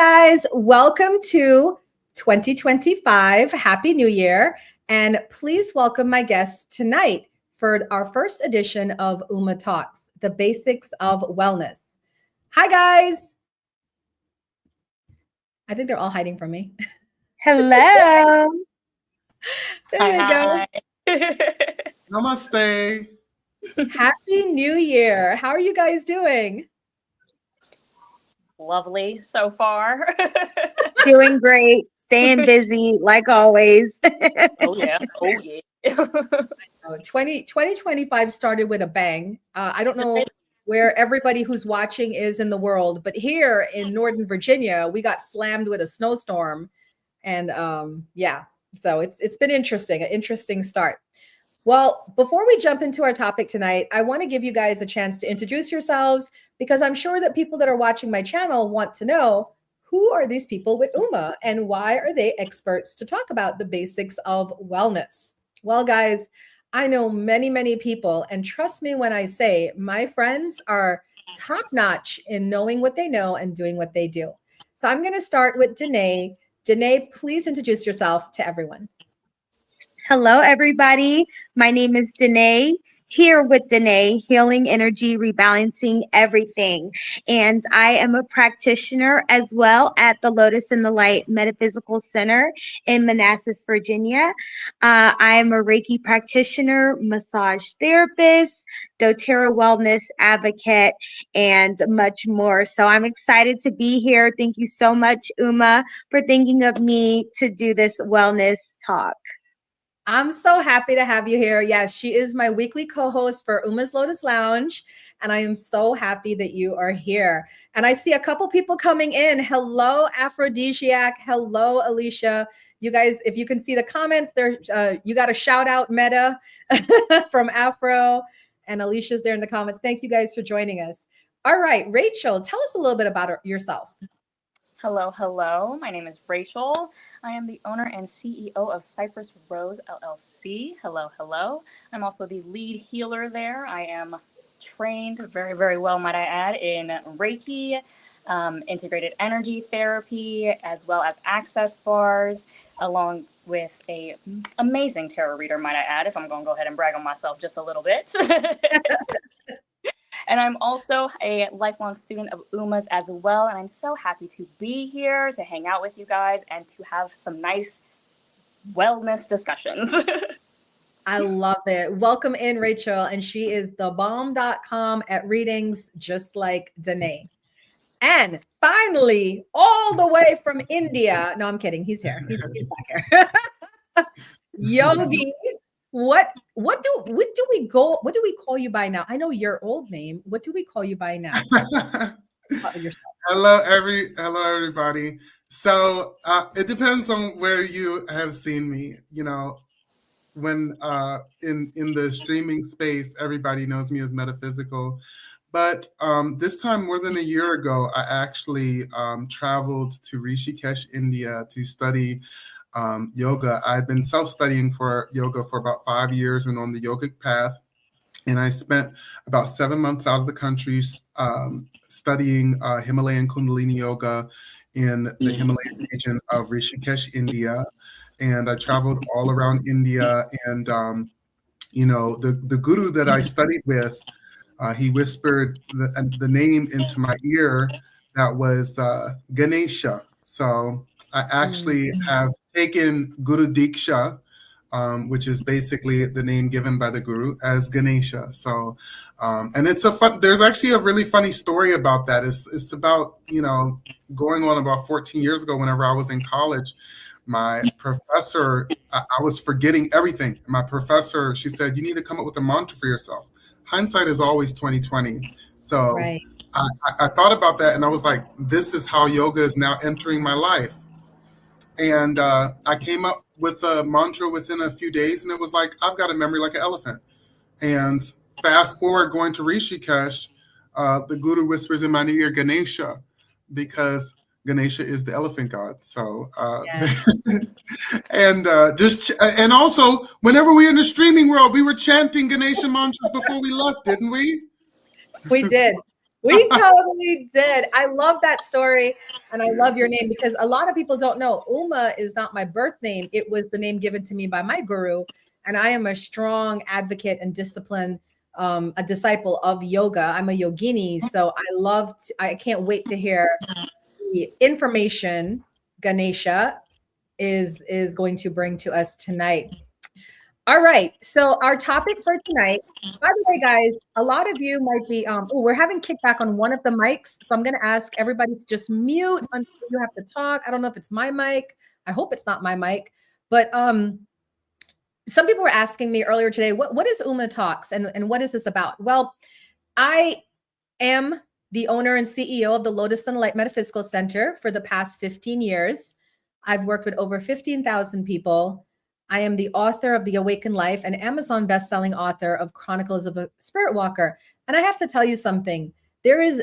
guys, welcome to 2025. Happy New Year. And please welcome my guests tonight for our first edition of Uma Talks, the basics of wellness. Hi, guys. I think they're all hiding from me. Hello. There they go. Namaste. Happy New Year. How are you guys doing? Lovely so far. Doing great. Staying busy like always. Oh yeah. 2025 started with a bang. I don't know where everybody who's watching is in the world, but here in Northern Virginia, we got slammed with a snowstorm. And so it's been interesting, an interesting start. Well, before we jump into our topic tonight, I want to give you guys a chance to introduce yourselves, because I'm sure that people that are watching my channel want to know, who are these people with Uma and why are they experts to talk about the basics of wellness? Well, guys, I know many, many people, and trust me when I say my friends are top-notch in knowing what they know and doing what they do. So I'm going to start with Danae. Danae, please introduce yourself to everyone. Hello, everybody. My name is Danae. Here with Danae, Healing Energy, Rebalancing Everything. And I am a practitioner as well at the Lotus in the Light Metaphysical Center in Manassas, Virginia. I am a Reiki practitioner, massage therapist, doTERRA wellness advocate, and much more. So I'm excited to be here. Thank you so much, Uma, for thinking of me to do this wellness talk. I'm so happy to have you here. Yes, she is my weekly co-host for Uma's Lotus Lounge, and I am so happy that you are here. And I see a couple people coming in. Hello, Aphrodisiac. Hello, Alicia. You guys, if you can see the comments there, you got a shout out, Meta from Afro, and Alicia's there in the comments. Thank you guys for joining us. All right, Rachel, tell us a little bit about yourself. Hello. My name is Rachel. I am the owner and CEO of Cypress Rose LLC. Hello. I'm also the lead healer there. I am trained very, very well, might I add, in Reiki, integrated energy therapy, as well as access bars, along with a amazing tarot reader, might I add, if I'm going to go ahead and brag on myself just a little bit. And I'm also a lifelong student of Uma's as well. And I'm so happy to be here to hang out with you guys and to have some nice wellness discussions. I love it. Welcome in, Rachel. And she is thebomb.com at readings, just like Danae. And finally, all the way from India. No, I'm kidding. He's here. He's back here. Yogi. What do we call you by now? I know your old name. What do we call you by now? Hello, everybody. So it depends on where you have seen me. You know, when in the streaming space, everybody knows me as Metaphysical. But this time, more than a year ago, I actually traveled to Rishikesh, India, to study yoga. I've been self-studying for yoga for about 5 years and on the yogic path. And I spent about 7 months out of the country studying Himalayan Kundalini yoga in the Himalayan region of Rishikesh, India. And I traveled all around India. And, the guru that I studied with, he whispered the name into my ear that was Ganesha. So I actually have taken Guru Diksha, which is basically the name given by the guru, as Ganesha. So, and there's actually a really funny story about that. It's about, going on about 14 years ago, whenever I was in college, my professor, I was forgetting everything. My professor, she said, you need to come up with a mantra for yourself. Hindsight is always 2020. So right. I thought about that and I was like, this is how yoga is now entering my life. And I came up with a mantra within a few days, and it was like, I've got a memory like an elephant. And fast forward, going to Rishikesh, the guru whispers in my ear, Ganesha, because Ganesha is the elephant god. So, and also, whenever we were in the streaming world, we were chanting Ganesha mantras before we left, didn't we? We did. We totally did. I love that story. And I love your name because a lot of people don't know Uma is not my birth name. It was the name given to me by my guru. And I am a strong advocate and discipline, a disciple of yoga. I'm a yogini. So I can't wait to hear the information Ganesha is going to bring to us tonight. All right. So our topic for tonight, by the way, guys, a lot of you might be, we're having kickback on one of the mics. So I'm going to ask everybody to just mute until you have to talk. I don't know if it's my mic. I hope it's not my mic. But some people were asking me earlier today, what is Uma Talks and what is this about? Well, I am the owner and CEO of the Lotus Sunlight Metaphysical Center for the past 15 years. I've worked with over 15,000 people. I am the author of The Awakened Life and Amazon bestselling author of Chronicles of a Spirit Walker. And I have to tell you something. There is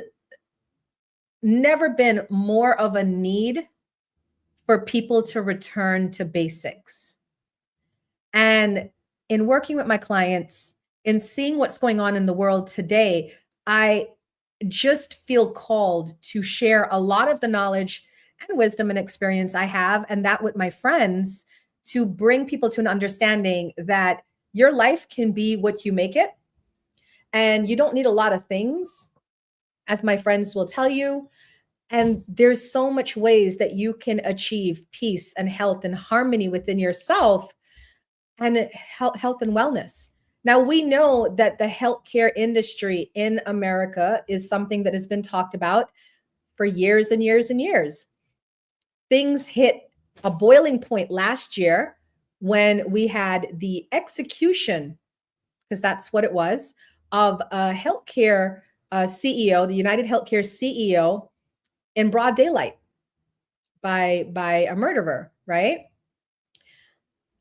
never been more of a need for people to return to basics. And in working with my clients, in seeing what's going on in the world today, I just feel called to share a lot of the knowledge and wisdom and experience I have, and that with my friends, to bring people to an understanding that your life can be what you make it. And you don't need a lot of things, as my friends will tell you. And there's so much ways that you can achieve peace and health and harmony within yourself and health and wellness. Now, we know that the healthcare industry in America is something that has been talked about for years and years and years. Things hit a boiling point last year when we had the execution, because that's what it was, of a healthcare CEO, the United Healthcare CEO, in broad daylight by a murderer, right?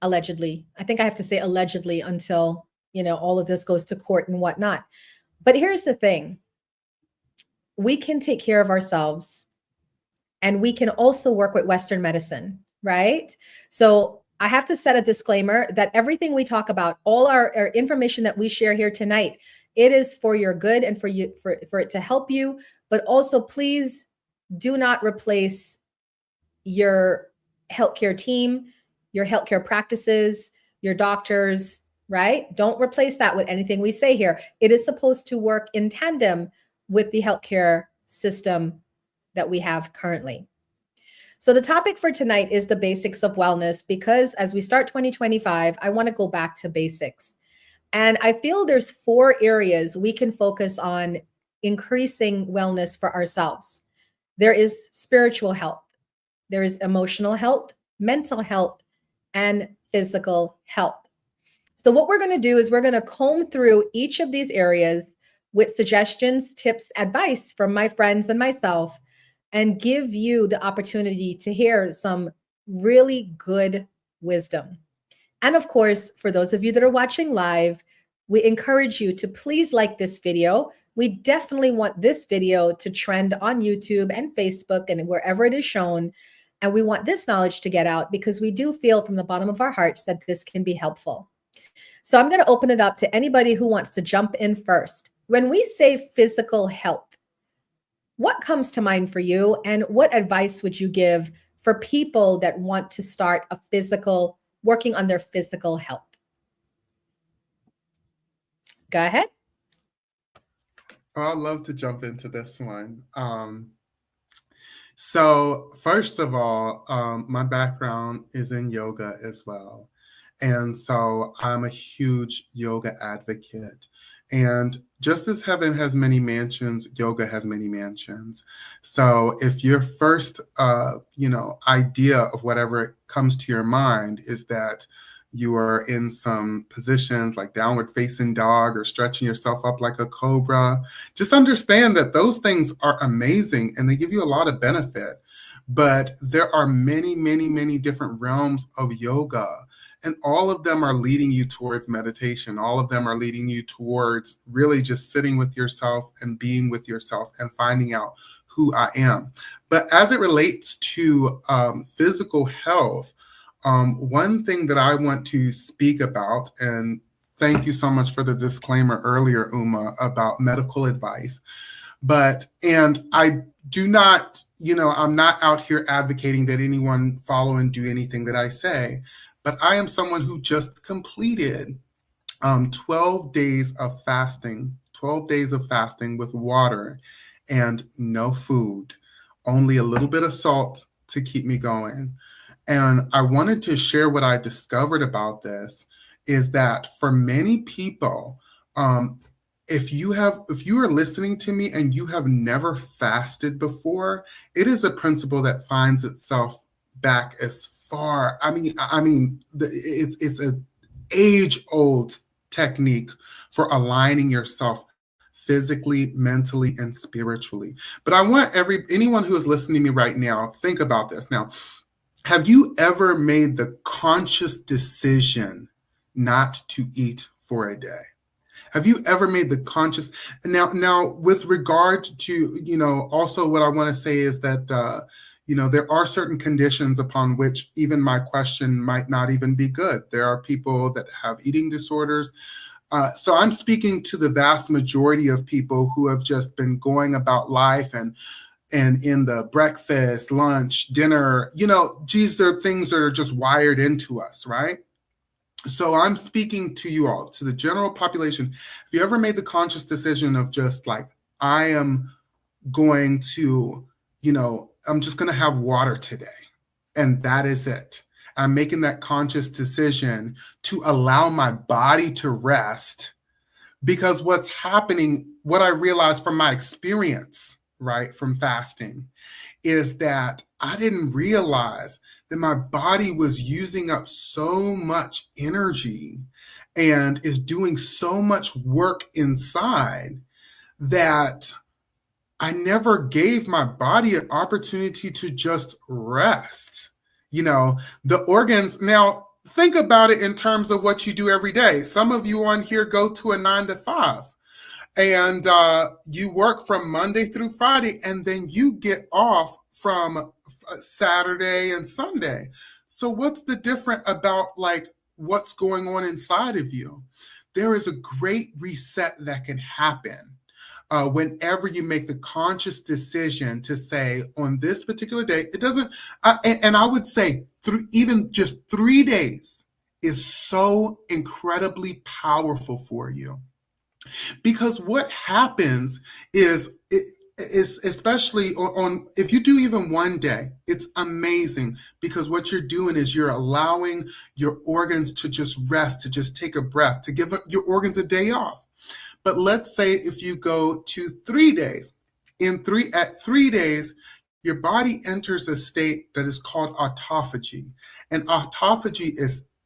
Allegedly. I think I have to say allegedly until, all of this goes to court and whatnot. But here's the thing. We can take care of ourselves and we can also work with Western medicine, right? So I have to set a disclaimer that everything we talk about, all our information that we share here tonight, it is for your good and for it to help you. But also, please do not replace your healthcare team, your healthcare practices, your doctors, right? Don't replace that with anything we say here. It is supposed to work in tandem with the healthcare system that we have currently. So the topic for tonight is the basics of wellness, because as we start 2025, I want to go back to basics. And I feel there's 4 areas we can focus on increasing wellness for ourselves. There is spiritual health, there is emotional health, mental health, and physical health. So what we're going to do is we're going to comb through each of these areas with suggestions, tips, advice from my friends and myself, and give you the opportunity to hear some really good wisdom. And of course, for those of you that are watching live, we encourage you to please like this video. We definitely want this video to trend on YouTube and Facebook and wherever it is shown. And we want this knowledge to get out because we do feel from the bottom of our hearts that this can be helpful. So I'm going to open it up to anybody who wants to jump in first. When we say physical health, what comes to mind for you? And what advice would you give for people that want to start working on their physical health? Go ahead. Oh, I'd love to jump into this one. So first of all, my background is in yoga as well. And so I'm a huge yoga advocate. And just as heaven has many mansions, yoga has many mansions. So if your first, idea of whatever comes to your mind is that you are in some positions like downward facing dog or stretching yourself up like a cobra, just understand that those things are amazing and they give you a lot of benefit. But there are many, many, many different realms of yoga. And all of them are leading you towards meditation. All of them are leading you towards really just sitting with yourself and being with yourself and finding out who I am. But as it relates to physical health, one thing that I want to speak about, and thank you so much for the disclaimer earlier, Uma, about medical advice. And I do not, I'm not out here advocating that anyone follow and do anything that I say, but I am someone who just completed 12 days of fasting, 12 days of fasting with water and no food, only a little bit of salt to keep me going. And I wanted to share what I discovered about this is that for many people, if you are listening to me and you have never fasted before, it is a principle that finds itself back as far. It's a age-old technique for aligning yourself physically, mentally, and spiritually. But I want anyone who is listening to me right now, think about this. Now, have you ever made the conscious decision not to eat for a day? Have you ever made the conscious now with regard to, also what I want to say is that, there are certain conditions upon which even my question might not even be good. There are people that have eating disorders. So I'm speaking to the vast majority of people who have just been going about life and in the breakfast, lunch, dinner, these are things that are just wired into us, right? So I'm speaking to you all, to the general population. Have you ever made the conscious decision of just like, I am going to, I'm just going to have water today, and that is it. I'm making that conscious decision to allow my body to rest, because what's happening, what I realized from my experience, right, from fasting, is that I didn't realize that my body was using up so much energy and is doing so much work inside that I never gave my body an opportunity to just rest. The organs, now think about it in terms of what you do every day. Some of you on here go to a 9 to 5. And you work from Monday through Friday, and then you get off from Saturday and Sunday. So what's the different about like what's going on inside of you? There is a great reset that can happen whenever you make the conscious decision to say, on this particular day, it doesn't, and I would say even just 3 days is so incredibly powerful for you. Because what happens is, especially on if you do even one day, it's amazing, because what you're doing is you're allowing your organs to just rest, to just take a breath, to give your organs a day off. But let's say if you go to 3 days, at 3 days, your body enters a state that is called autophagy, and autophagy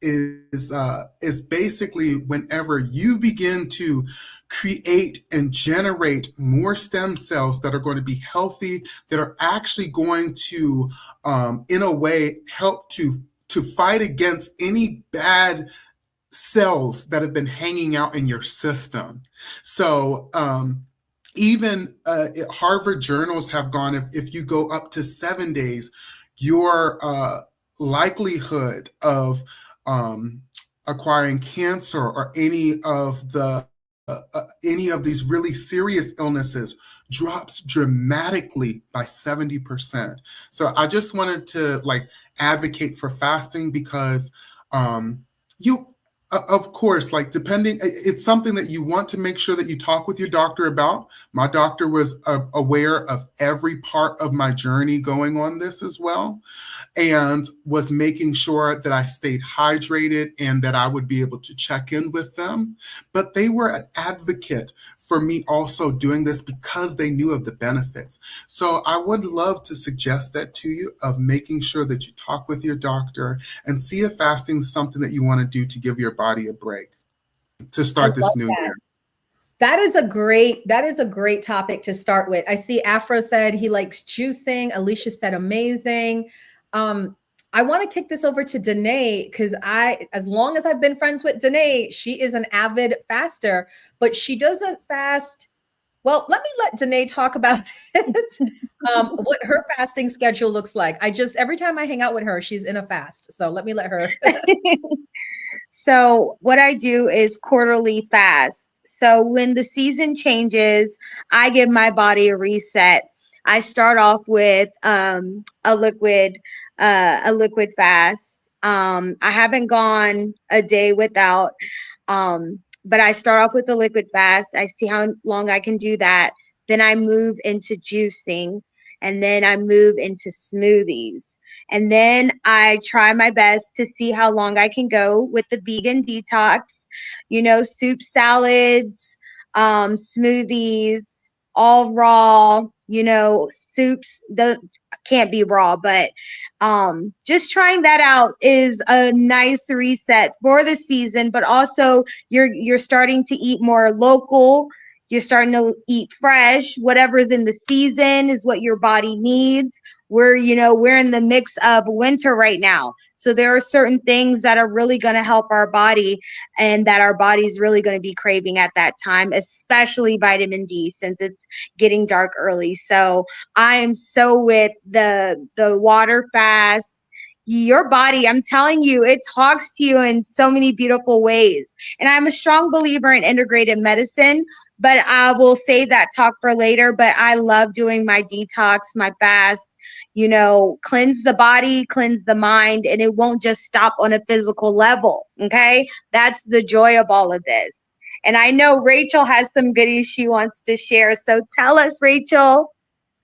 is basically whenever you begin to create and generate more stem cells that are going to be healthy, that are actually going to, in a way, help to fight against any bad cells that have been hanging out in your system. So even Harvard journals have gone, if you go up to 7 days, your likelihood of acquiring cancer or any of these really serious illnesses drops dramatically by 70%. So I just wanted to advocate for fasting, because of course, depending, it's something that you want to make sure that you talk with your doctor about. My doctor was aware of every part of my journey going on this as well, and was making sure that I stayed hydrated and that I would be able to check in with them. But they were an advocate for me also doing this because they knew of the benefits. So I would love to suggest that to you, of making sure that you talk with your doctor and see if fasting is something that you want to do to give your body a break to start this new year. That is a great topic to start with. I see Afro said he likes juicing. Alicia said amazing. I want to kick this over to Danae, because as long as I've been friends with Danae, she is an avid faster, but she doesn't fast. Well, let me let Danae talk about it, what her fasting schedule looks like. Every time I hang out with her, she's in a fast. So let me let her. So what I do is quarterly fast. So when the season changes, I give my body a reset. I start off with a liquid fast. I haven't gone a day without, but I start off with a liquid fast. I see how long I can do that. Then I move into juicing, and then I move into smoothies. And then I try my best to see how long I can go with the vegan detox, soup, salads, smoothies, all raw, soups can't be raw, but just trying that out is a nice reset for the season. But also you're starting to eat more local. You're starting to eat fresh. Whatever's in the season is what your body needs. We're in the mix of winter right now. So there are certain things that are really going to help our body and that our body's really going to be craving at that time, especially vitamin D, since it's getting dark early. So I am so with the water fast. Your body, I'm telling you, it talks to you in so many beautiful ways. And I'm a strong believer in integrated medicine, but I will save that talk for later. But I love doing my detox, my fast, cleanse the body, cleanse the mind, and it won't just stop on a physical level. Okay. That's the joy of all of this. And I know Rachel has some goodies she wants to share. So tell us, Rachel.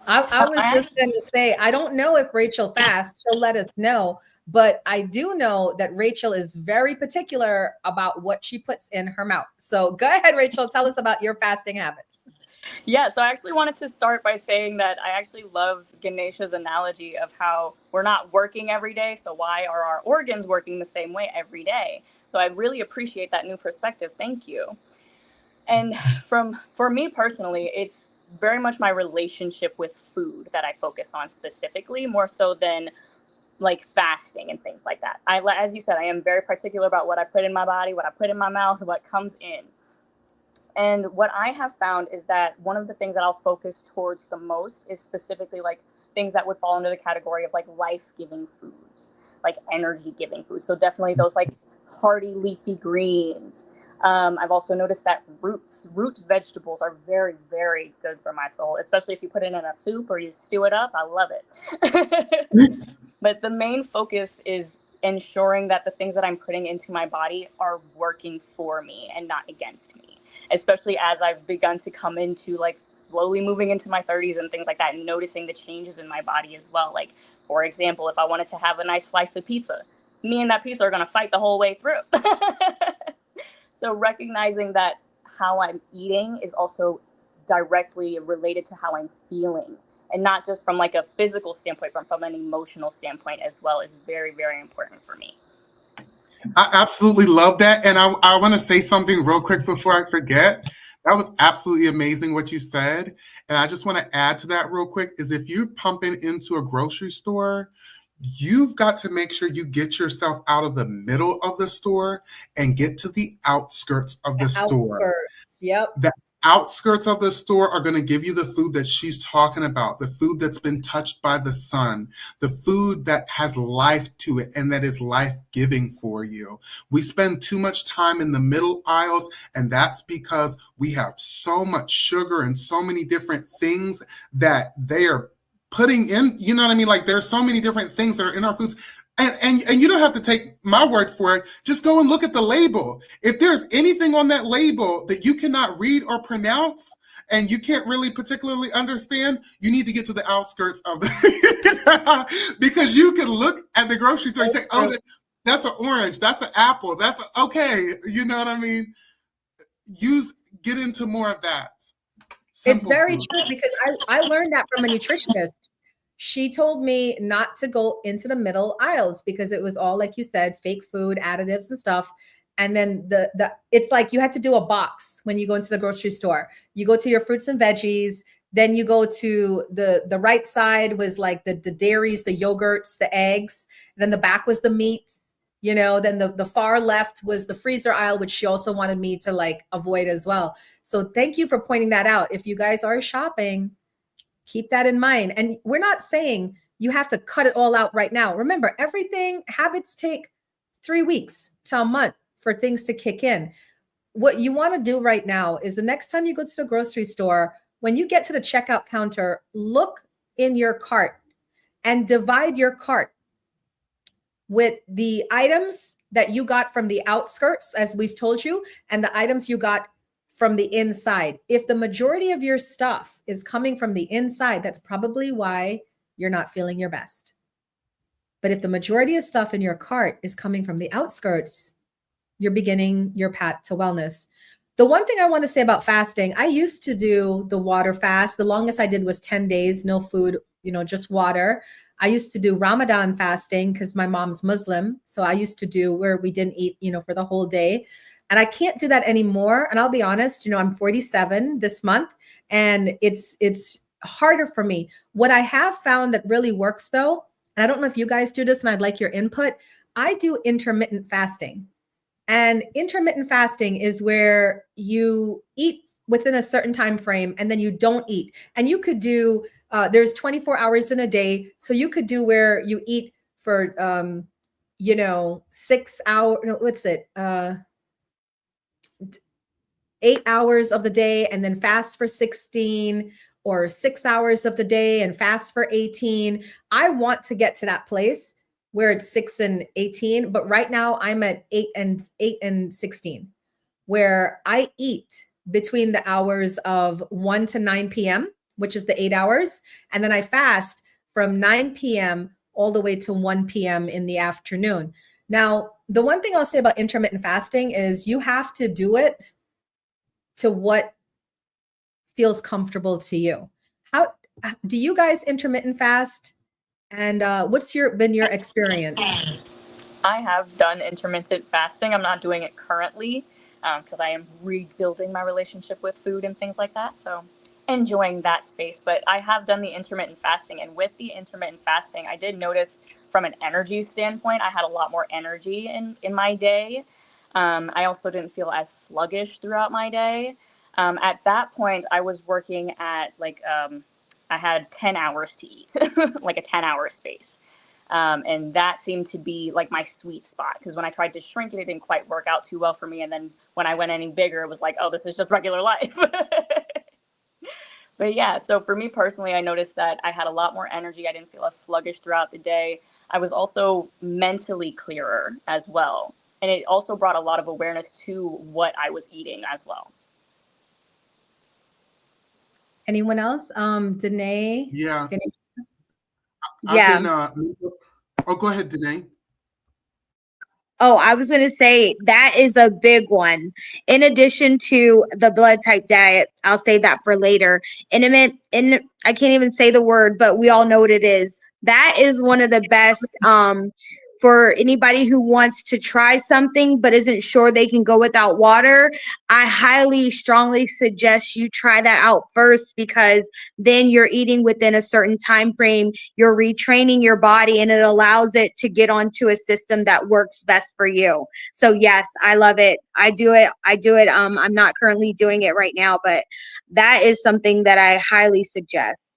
I was just going to say, I don't know if Rachel fasts. She'll let us know. But I do know that Rachel is very particular about what she puts in her mouth. So go ahead, Rachel. Tell us about your fasting habits. Yeah, so I actually wanted to start by saying that I actually love Ganesha's analogy of how we're not working every day. So why are our organs working the same way every day? So I really appreciate that new perspective. Thank you. And for me personally, it's very much my relationship with food that I focus on specifically, more so than like fasting and things like that. As you said, I am very particular about what I put in my body, what I put in my mouth, what comes in. And what I have found is that one of the things that I'll focus towards the most is specifically like things that would fall into the category of like life-giving foods, like energy-giving foods. So definitely those like hearty leafy greens. I've also noticed that root vegetables are very, very good for my soul, especially if you put it in a soup or you stew it up. I love it. But the main focus is ensuring that the things that I'm putting into my body are working for me and not against me, especially as I've begun to come into like slowly moving into my 30s and things like that, and noticing the changes in my body as well. Like, for example, if I wanted to have a nice slice of pizza, me and that pizza are going to fight the whole way through. So recognizing that how I'm eating is also directly related to how I'm feeling, and not just from like a physical standpoint, but from an emotional standpoint as well, is very, very important for me. I absolutely love that. And I want to say something real quick before I forget. That was absolutely amazing what you said. And I just want to add to that real quick is if you're pumping into a grocery store, you've got to make sure you get yourself out of the middle of the store and get to the outskirts of the store. Yep. The outskirts of the store are going to give you the food that she's talking about, the food that's been touched by the sun, the food that has life to it and that is life-giving for you. We spend too much time in the middle aisles, and that's because we have so much sugar and so many different things that they are putting in, you know what I mean? Like there's so many different things that are in our foods. And you don't have to take my word for it. Just go and look at the label. If there's anything on that label that you cannot read or pronounce and you can't really particularly understand, you need to get to the outskirts of the because you can look at the grocery store and say, oh, that's an orange, that's an apple, that's okay. You know what I mean? Get into more of that. It's very true because I learned that from a nutritionist. She told me not to go into the middle aisles because it was all, like you said, fake food, additives and stuff. And then it's like you had to do a box when you go into the grocery store. You go to your fruits and veggies, then you go to the right side was like the dairies, the yogurts, the eggs. Then the back was the meat. Then the far left was the freezer aisle, which she also wanted me to like avoid as well. So thank you for pointing that out. If you guys are shopping, keep that in mind. And we're not saying you have to cut it all out right now. Remember, habits take 3 weeks to a month for things to kick in. what you want to do right now is the next time you go to the grocery store, when you get to the checkout counter, look in your cart and divide your cart with the items that you got from the outskirts, as we've told you, and the items you got from the inside. If the majority of your stuff is coming from the inside, that's probably why you're not feeling your best. But if the majority of stuff in your cart is coming from the outskirts, you're beginning your path to wellness. The one thing I want to say about fasting, I used to do the water fast. The longest I did was 10 days, no food, just water. I used to do Ramadan fasting because my mom's Muslim. So I used to do where we didn't eat, for the whole day. And I can't do that anymore. And I'll be honest, I'm 47 this month, and it's harder for me. What I have found that really works though, and I don't know if you guys do this and I'd like your input, I do intermittent fasting. And intermittent fasting is where you eat within a certain time frame and then you don't eat. And you could do, there's 24 hours in a day. So you could do where you eat for, 6 hours, no, what's it? 8 hours of the day and then fast for 16, or 6 hours of the day and fast for 18. I want to get to that place where it's 6 and 18, but right now I'm at 8 and 16, where I eat between the hours of 1 to 9 p.m., which is the 8 hours. And then I fast from 9 p.m. all the way to 1 p.m. in the afternoon. Now, the one thing I'll say about intermittent fasting is you have to do it to what feels comfortable to you. How do you guys intermittent fast? And what's been your experience? I have done intermittent fasting. I'm not doing it currently because I am rebuilding my relationship with food and things like that. So enjoying that space. But I have done the intermittent fasting. And with the intermittent fasting, I did notice from an energy standpoint, I had a lot more energy in my day. I also didn't feel as sluggish throughout my day. At that point, I was working at I had 10 hours to eat, like a 10-hour space. And that seemed to be like my sweet spot, because when I tried to shrink it, it didn't quite work out too well for me. And then when I went any bigger, it was like, oh, this is just regular life. But yeah, so for me personally, I noticed that I had a lot more energy. I didn't feel as sluggish throughout the day. I was also mentally clearer as well. And it also brought a lot of awareness to what I was eating as well. Anyone else? Danae? Yeah. Yeah. Go ahead, Danae. Oh, I was going to say that is a big one. In addition to the blood type diet, I'll save that for later. I can't even say the word, but we all know what it is. That is one of the best for anybody who wants to try something but isn't sure they can go without water. I highly, strongly suggest you try that out first, because then you're eating within a certain time frame. You're retraining your body, and it allows it to get onto a system that works best for you. So yes, I love it. I do it. I'm not currently doing it right now, but that is something that I highly suggest.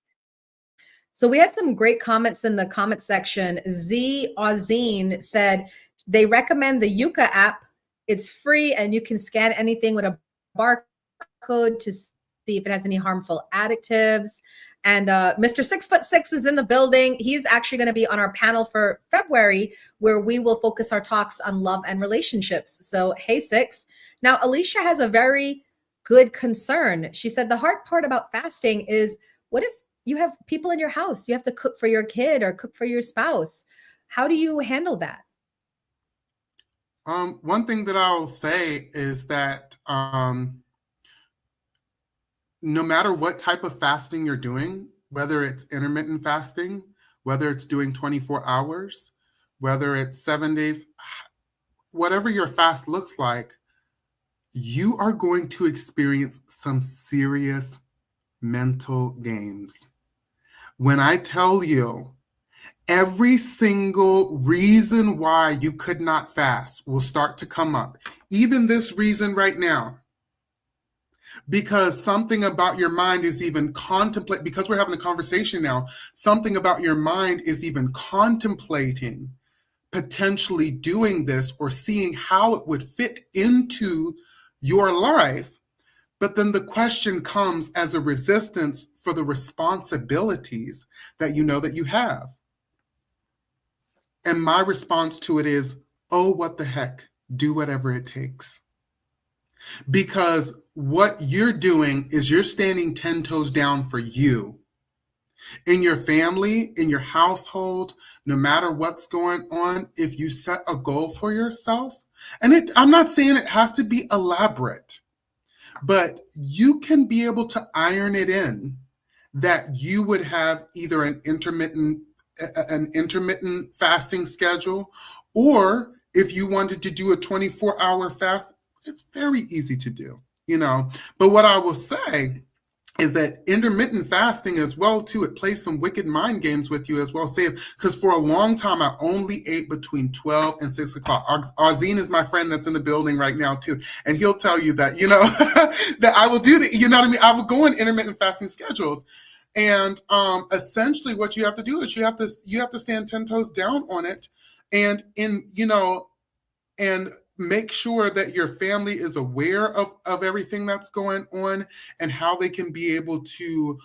So we had some great comments in the comment section. Z Ozine said they recommend the Yuka app. It's free and you can scan anything with a barcode to see if it has any harmful additives. And Mr. 6'6" is in the building. He's actually going to be on our panel for February, where we will focus our talks on love and relationships. So, hey, Six. Now, Alicia has a very good concern. She said the hard part about fasting is, what if you have people in your house? You have to cook for your kid or cook for your spouse. How do you handle that? One thing that I'll say is that no matter what type of fasting you're doing, whether it's intermittent fasting, whether it's doing 24 hours, whether it's 7 days, whatever your fast looks like, you are going to experience some serious mental games. When I tell you, every single reason why you could not fast will start to come up. Even this reason right now. Because something about your mind is even because we're having a conversation now, something about your mind is even contemplating potentially doing this or seeing how it would fit into your life. But then the question comes as a resistance for the responsibilities that you know that you have. And my response to it is, oh, what the heck? Do whatever it takes. Because what you're doing is you're standing 10 toes down for you. In your family, in your household, no matter what's going on, if you set a goal for yourself, and I'm not saying it has to be elaborate, but you can be able to iron it in that you would have either an intermittent fasting schedule, or if you wanted to do a 24-hour fast, it's very easy to do, But what I will say is that intermittent fasting as well too, it plays some wicked mind games with you as well. Say, because for a long time I only ate between 12 and 6 o'clock. Azine is my friend that's in the building right now too, and he'll tell you that that I will do that. You know what I mean? I will go in intermittent fasting schedules, and essentially what you have to do is you have to stand 10 toes down on it, and and make sure that your family is aware of everything that's going on and how they can be able to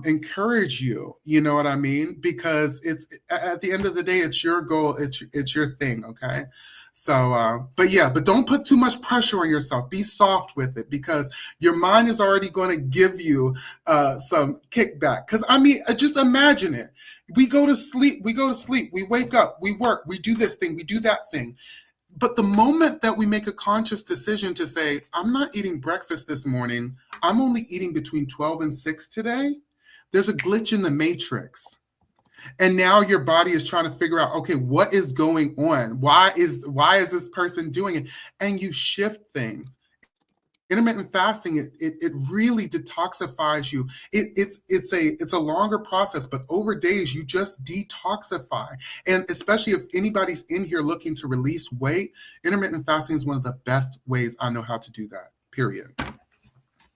encourage you. You know what I mean? Because it's at the end of the day, it's your goal. It's your thing. Okay. So, but don't put too much pressure on yourself. Be soft with it, because your mind is already going to give you some kickback. Because just imagine it. We go to sleep. We wake up. We work. We do this thing. We do that thing. But the moment that we make a conscious decision to say, I'm not eating breakfast this morning, I'm only eating between 12 and 6 today, there's a glitch in the matrix. And now your body is trying to figure out, okay, what is going on? Why is this person doing it? And you shift things. Intermittent fasting, it really detoxifies you. It's a longer process, but over days you just detoxify. And especially if anybody's in here looking to release weight, intermittent fasting is one of the best ways I know how to do that, period.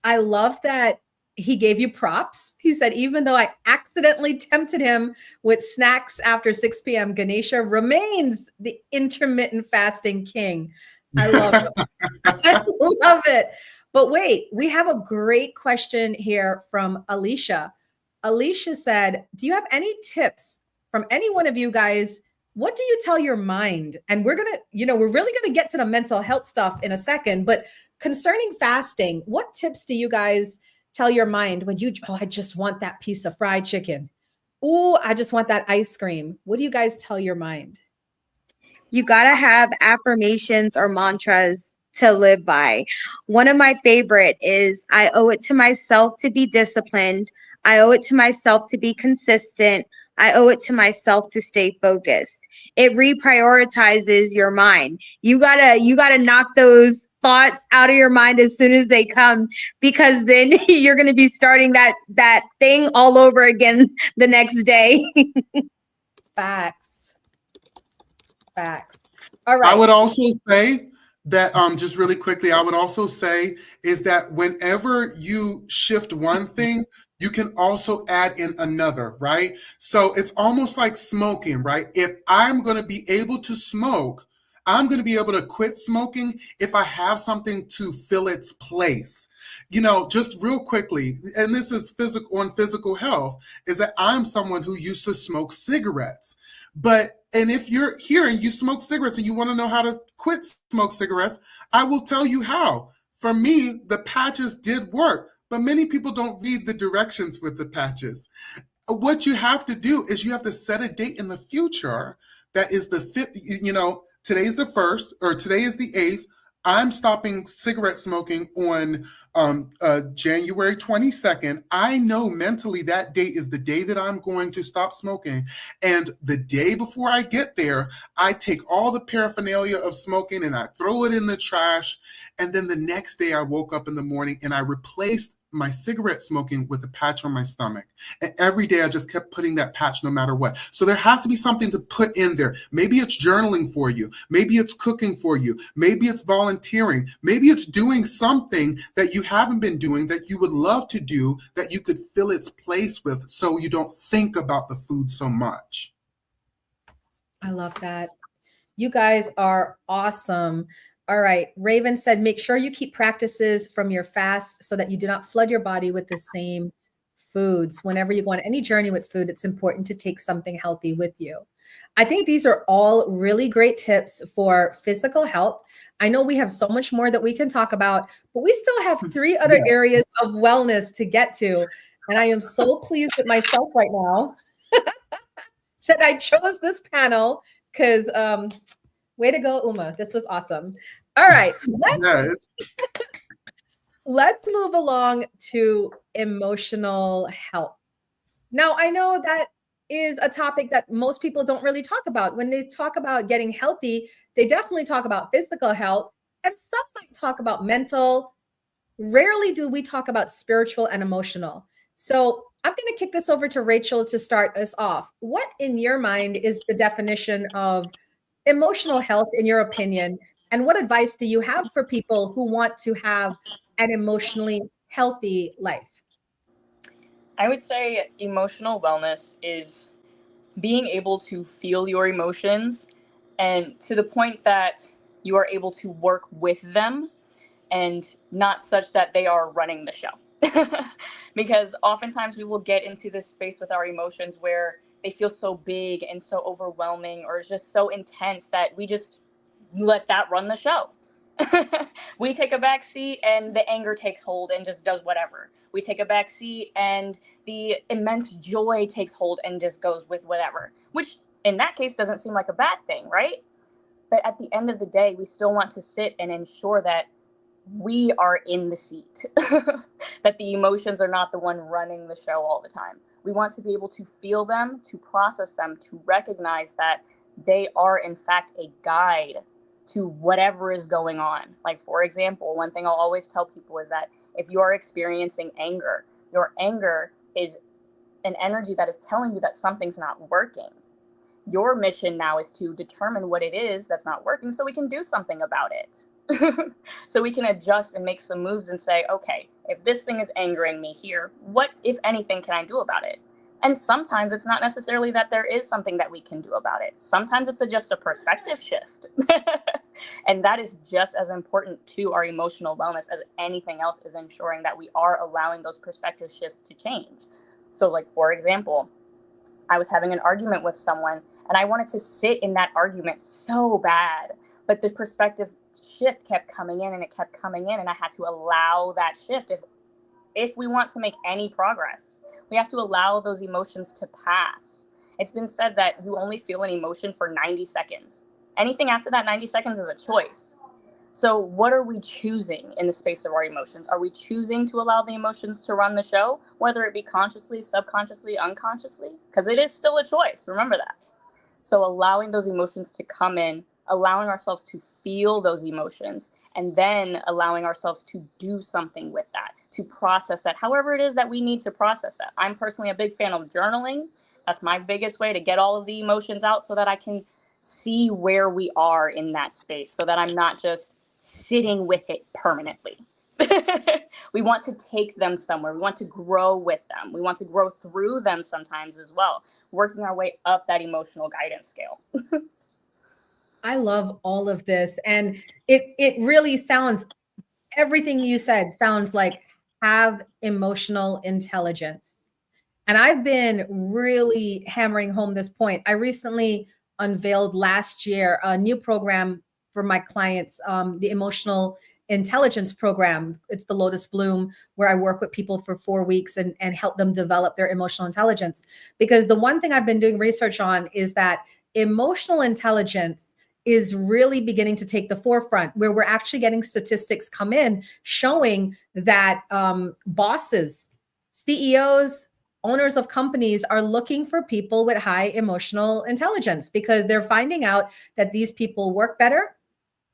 I love that he gave you props. He said, even though I accidentally tempted him with snacks after 6 p.m., Ganesha remains the intermittent fasting king. I love it. I love it. But wait, we have a great question here from Alicia. Alicia said, do you have any tips from any one of you guys? What do you tell your mind? And we're really going to get to the mental health stuff in a second, but concerning fasting, what tips do you guys tell your mind when I just want that piece of fried chicken? Oh, I just want that ice cream. What do you guys tell your mind? You got to have affirmations or mantras to live by. One of my favorite is, I owe it to myself to be disciplined. I owe it to myself to be consistent. I owe it to myself to stay focused. It reprioritizes your mind. You gotta knock those thoughts out of your mind as soon as they come, because then you're going to be starting that thing all over again the next day. Facts. All right. I would also say that just really quickly, I would also say is that whenever you shift one thing, you can also add in another, right? So it's almost like smoking, right? If I'm going to be able to smoke, I'm going to be able to quit smoking if I have something to fill its place. Just real quickly, and this is physical health, is that I'm someone who used to smoke cigarettes. And if you're here and you smoke cigarettes and you want to know how to quit smoke cigarettes, I will tell you how. For me, the patches did work, but many people don't read the directions with the patches. What you have to do is you have to set a date in the future that is the 5th, today's the 1st, or today is the 8th. I'm stopping cigarette smoking on January 22nd. I know mentally that date is the day that I'm going to stop smoking. And the day before I get there, I take all the paraphernalia of smoking and I throw it in the trash. And then the next day I woke up in the morning and I replaced my cigarette smoking with a patch on my stomach. And every day I just kept putting that patch no matter what. So there has to be something to put in there. Maybe it's journaling for you. Maybe it's cooking for you. Maybe it's volunteering. Maybe it's doing something that you haven't been doing that you would love to do that you could fill its place with, so you don't think about the food so much. I love that. You guys are awesome. All right. Raven said, make sure you keep practices from your fast so that you do not flood your body with the same foods. Whenever you go on any journey with food, it's important to take something healthy with you. I think these are all really great tips for physical health. I know we have so much more that we can talk about, but we still have 3 other Yes. areas of wellness to get to. And I am so pleased with myself right now that I chose this panel because way to go, Uma. This was awesome. All right, Yes. let's move along to emotional health. Now, I know that is a topic that most people don't really talk about. When they talk about getting healthy, they definitely talk about physical health, and some might talk about mental. Rarely do we talk about spiritual and emotional. So I'm going to kick this over to Rachel to start us off. What, in your mind, is the definition of emotional health, in your opinion? And what advice do you have for people who want to have an emotionally healthy life? I would say emotional wellness is being able to feel your emotions and to the point that you are able to work with them and not such that they are running the show. Because oftentimes we will get into this space with our emotions where they feel so big and so overwhelming or just so intense that we just let that run the show. We take a back seat and the anger takes hold and just does whatever. We take a back seat and the immense joy takes hold and just goes with whatever, which in that case doesn't seem like a bad thing, right? But at the end of the day, we still want to sit and ensure that we are in the seat, that the emotions are not the one running the show all the time. We want to be able to feel them, to process them, to recognize that they are in fact a guide to whatever is going on. Like, for example, one thing I'll always tell people is that if you are experiencing anger, your anger is an energy that is telling you that something's not working. Your mission now is to determine what it is that's not working so we can do something about it. So we can adjust and make some moves and say, okay, if this thing is angering me here, what, if anything, can I do about it? And sometimes it's not necessarily that there is something that we can do about it. Sometimes it's just a perspective shift. And that is just as important to our emotional wellness as anything else, is ensuring that we are allowing those perspective shifts to change. So, like, for example, I was having an argument with someone and I wanted to sit in that argument so bad, but the perspective shift kept coming in and it kept coming in, and I had to allow that shift. If we want to make any progress, we have to allow those emotions to pass. It's been said that you only feel an emotion for 90 seconds. Anything after that 90 seconds is a choice. So what are we choosing in the space of our emotions? Are we choosing to allow the emotions to run the show, whether it be consciously, subconsciously, unconsciously? Because it is still a choice. Remember that. So allowing those emotions to come in, allowing ourselves to feel those emotions, and then allowing ourselves to do something with that, to process that, however it is that we need to process that. I'm personally a big fan of journaling. That's my biggest way to get all of the emotions out so that I can see where we are in that space, so that I'm not just sitting with it permanently. We want to take them somewhere. We want to grow with them. We want to grow through them sometimes as well, working our way up that emotional guidance scale. I love all of this. And it really sounds, everything you said sounds like have emotional intelligence. And I've been really hammering home this point. I recently unveiled last year a new program for my clients, the emotional intelligence program. It's the Lotus Bloom, where I work with people for 4 weeks and help them develop their emotional intelligence. Because the one thing I've been doing research on is that emotional intelligence is really beginning to take the forefront, where we're actually getting statistics come in showing that bosses, CEOs, owners of companies are looking for people with high emotional intelligence, because they're finding out that these people work better.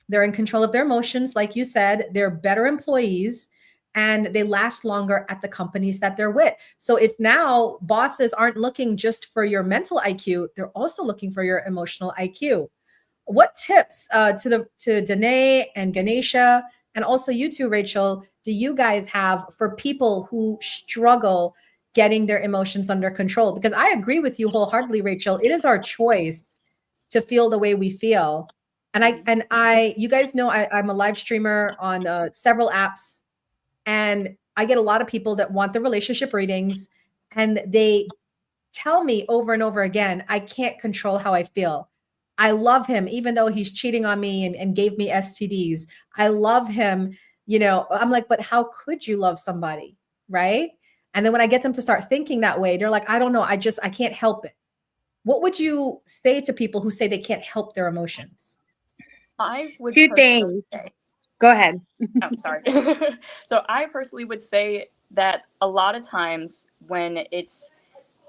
They're in control of their emotions. Like you said, they're better employees and they last longer at the companies that they're with. So it's now bosses aren't looking just for your mental IQ. They're also looking for your emotional IQ. What tips to Danae and Ganesha, and also you too, Rachel, do you guys have for people who struggle getting their emotions under control? Because I agree with you wholeheartedly, Rachel. It is our choice to feel the way we feel. And you guys know I'm a live streamer on several apps, and I get a lot of people that want the relationship readings, and they tell me over and over again, I can't control how I feel. I love him, even though he's cheating on me and gave me STDs. I love him. I'm like, but how could you love somebody? Right. And then when I get them to start thinking that way, they're like, I don't know. I can't help it. What would you say to people who say they can't help their emotions? I would Two personally things. say, Go ahead. oh, sorry. So I personally would say that a lot of times when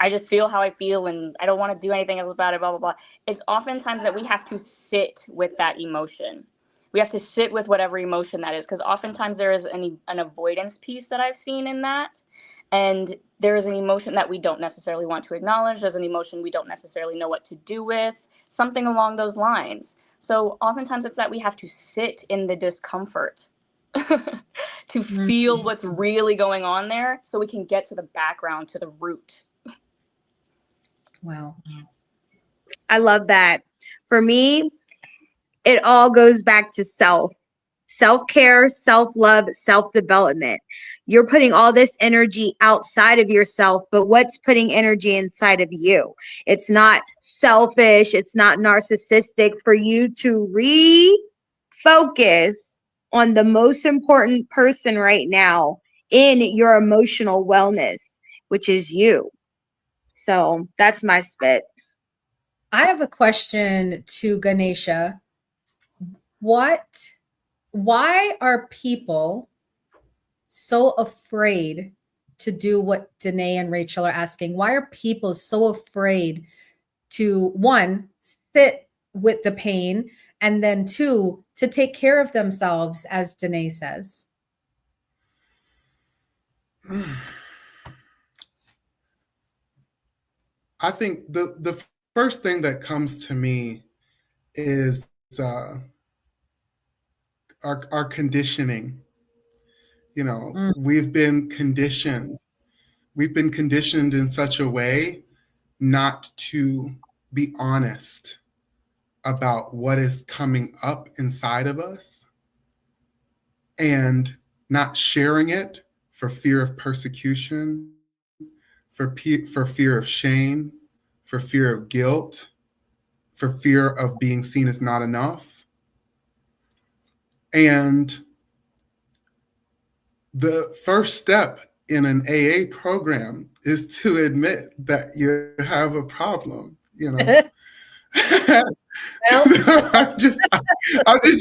I just feel how I feel and I don't want to do anything else about it, blah, blah, blah. It's oftentimes that we have to sit with that emotion. We have to sit with whatever emotion that is, because oftentimes there is an avoidance piece that I've seen in that. And there is an emotion that we don't necessarily want to acknowledge. There's an emotion we don't necessarily know what to do with, something along those lines. So oftentimes it's that we have to sit in the discomfort to feel what's really going on there so we can get to the background, to the root. Wow. I love that. For me, it all goes back to self-care, self-love, self-development. You're putting all this energy outside of yourself, but what's putting energy inside of you? It's not selfish. It's not narcissistic for you to refocus on the most important person right now in your emotional wellness, which is you. So that's my spit. I have a question to Ganesha. Why are people so afraid to do what Danae and Rachel are asking? Why are people so afraid to, one, sit with the pain, and then two, to take care of themselves, as Danae says? I think the first thing that comes to me is our conditioning. We've been conditioned. We've been conditioned in such a way not to be honest about what is coming up inside of us, and not sharing it for fear of persecution, for fear of shame, for fear of guilt, for fear of being seen as not enough. And the first step in an AA program is to admit that you have a problem, Well, I'm just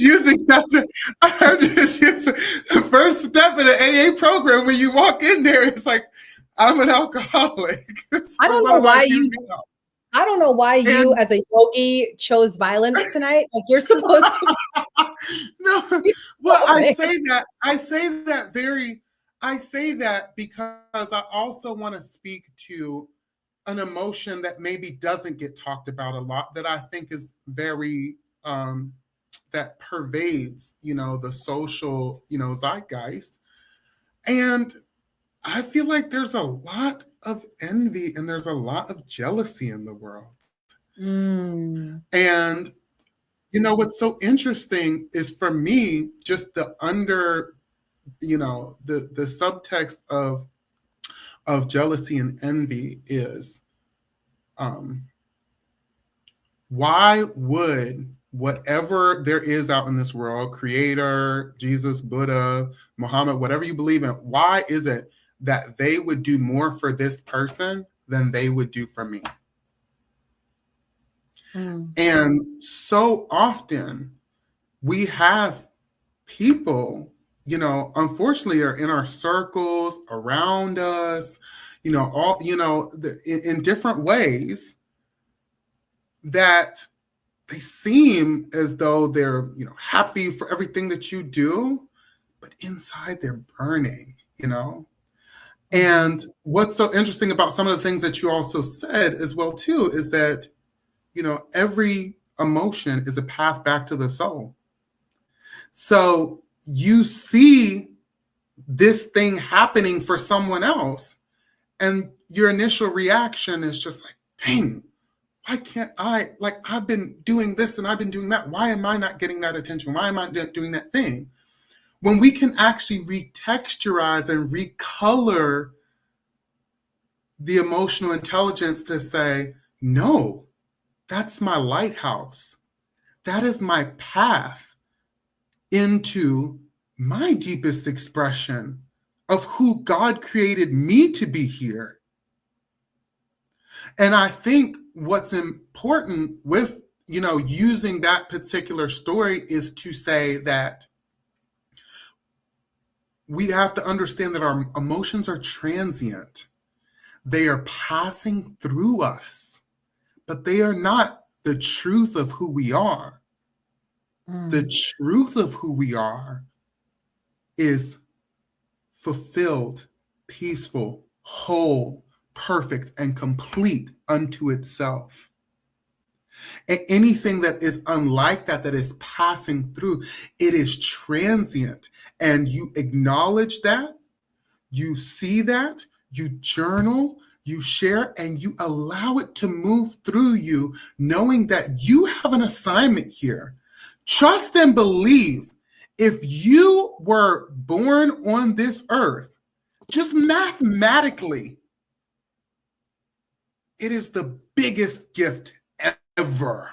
using that. I'm just using the first step in an AA program. When you walk in there, it's like, I'm an alcoholic. So I don't know why you. I don't know why you, as a yogi, chose violence tonight. Like, you're supposed to. No, well, I say that because I also want to speak to an emotion that maybe doesn't get talked about a lot, that I think is very that pervades, the social, zeitgeist. And I feel like there's a lot of envy and there's a lot of jealousy in the world. And what's so interesting is, for me, just the the subtext of jealousy and envy is, why would whatever there is out in this world, creator, Jesus, Buddha, Muhammad, whatever you believe in, why is it that they would do more for this person than they would do for me? And so often we have people, unfortunately, are in our circles, around us, all, in different ways, that they seem as though they're, happy for everything that you do, but inside they're burning, And what's so interesting about some of the things that you also said as well, too, is that, every emotion is a path back to the soul. So you see this thing happening for someone else, and your initial reaction is just like, dang, why can't I, like, I've been doing this and I've been doing that. Why am I not getting that attention? Why am I not doing that thing? When we can actually retexturize and recolor the emotional intelligence to say, no, that's my lighthouse. That is my path into my deepest expression of who God created me to be here. And I think what's important with, using that particular story is to say that we have to understand that our emotions are transient. They are passing through us, but they are not the truth of who we are. The truth of who we are is fulfilled, peaceful, whole, perfect, and complete unto itself. And anything that is unlike that is passing through, it is transient. And you acknowledge that, you see that, you journal, you share, and you allow it to move through you, knowing that you have an assignment here. Trust and believe. If you were born on this earth, just mathematically, it is the biggest gift ever,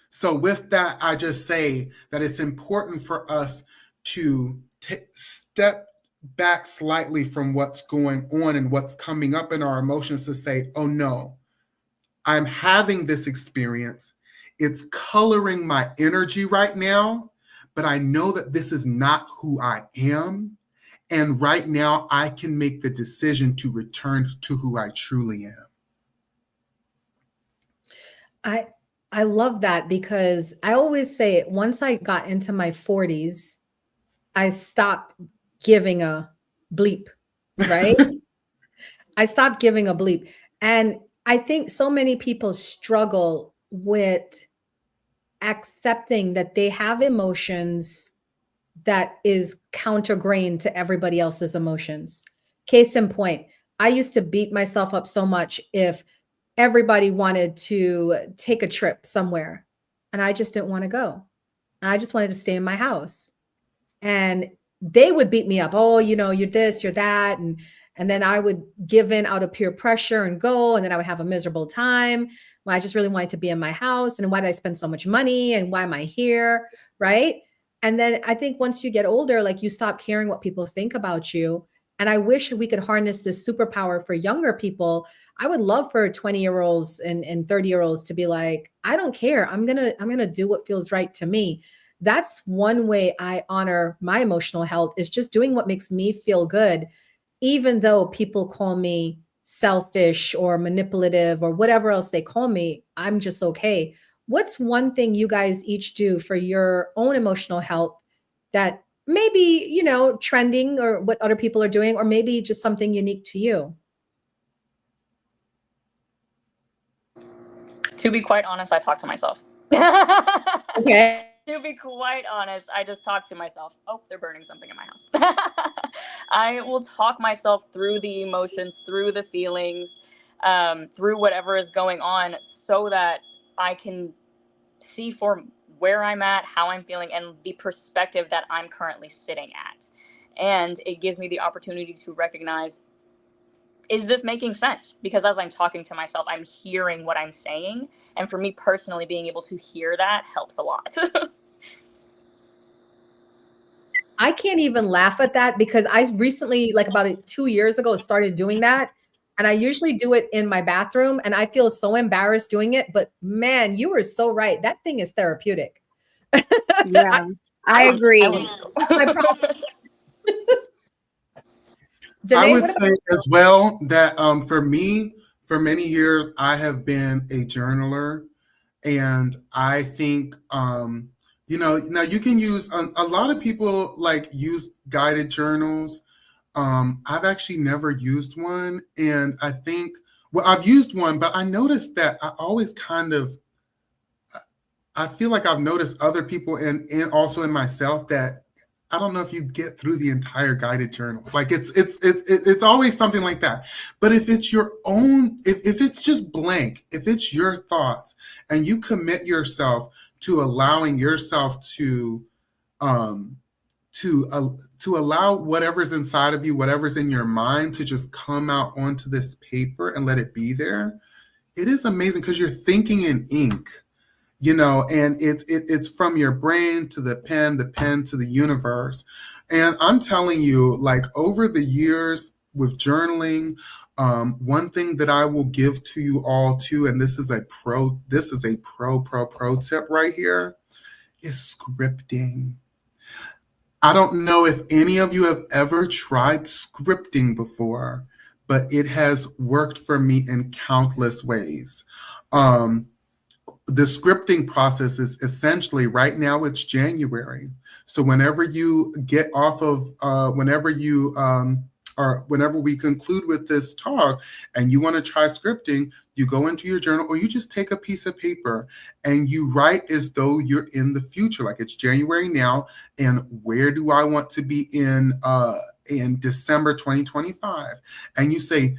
So with that, I just say that it's important for us to step back slightly from what's going on and what's coming up in our emotions to say, oh no, I'm having this experience. It's coloring my energy right now, but I know that this is not who I am. And right now I can make the decision to return to who I truly am. I love that, because I always say once I got into my 40s, I stopped giving a bleep, right? I stopped giving a bleep. And I think so many people struggle with accepting that they have emotions that is countergrain to everybody else's emotions. Case in point, I used to beat myself up so much if everybody wanted to take a trip somewhere and I just didn't want to go. I just wanted to stay in my house. And they would beat me up. Oh, you're this, you're that. And then I would give in out of peer pressure and go. And then I would have a miserable time. Well, I just really wanted to be in my house. And why did I spend so much money? And why am I here? Right. And then I think once you get older, like, you stop caring what people think about you. And I wish we could harness this superpower for younger people. I would love for 20-year-olds and 30-year-olds to be like, I don't care. I'm gonna do what feels right to me. That's one way I honor my emotional health, is just doing what makes me feel good, even though people call me selfish or manipulative or whatever else they call me. I'm just okay. What's one thing you guys each do for your own emotional health that maybe, trending or what other people are doing, or maybe just something unique to you? To be quite honest, I talk to myself. Okay. To be quite honest, I just talk to myself. Oh, they're burning something in my house. I will talk myself through the emotions, through the feelings, through whatever is going on, so that I can see for where I'm at, how I'm feeling, and the perspective that I'm currently sitting at. And it gives me the opportunity to recognize, is this making sense? Because as I'm talking to myself, I'm hearing what I'm saying. And for me personally, being able to hear that helps a lot. I can't even laugh at that, because I recently, like about 2 years ago, started doing that. And I usually do it in my bathroom, and I feel so embarrassed doing it. But man, you were so right. That thing is therapeutic. Yeah, I agree. My problem. I Danae, would what about say as well that for me, for many years, I have been a journaler. And I think, now you can use, a lot of people like use guided journals. I've actually never used one. And I think, well, I've used one, but I noticed that I always I feel like I've noticed other people and also in myself that I don't know if you get through the entire guided journal. Like it's always something like that. But if it's your own, if it's just blank, if it's your thoughts, and you commit yourself to allowing yourself um to allow whatever's inside of you, whatever's in your mind, to just come out onto this paper and let it be there, it is amazing because you're thinking in ink, and it's from your brain to the pen to the universe. And I'm telling you, like, over the years with journaling, one thing that I will give to you all too, and this is a pro tip right here, is scripting. I don't know if any of you have ever tried scripting before, but it has worked for me in countless ways. The scripting process is essentially, right now it's January. So whenever you get off of, whenever we conclude with this talk and you want to try scripting, you go into your journal, or you just take a piece of paper and you write as though you're in the future. Like, it's January now, and where do I want to be in December 2025? And you say,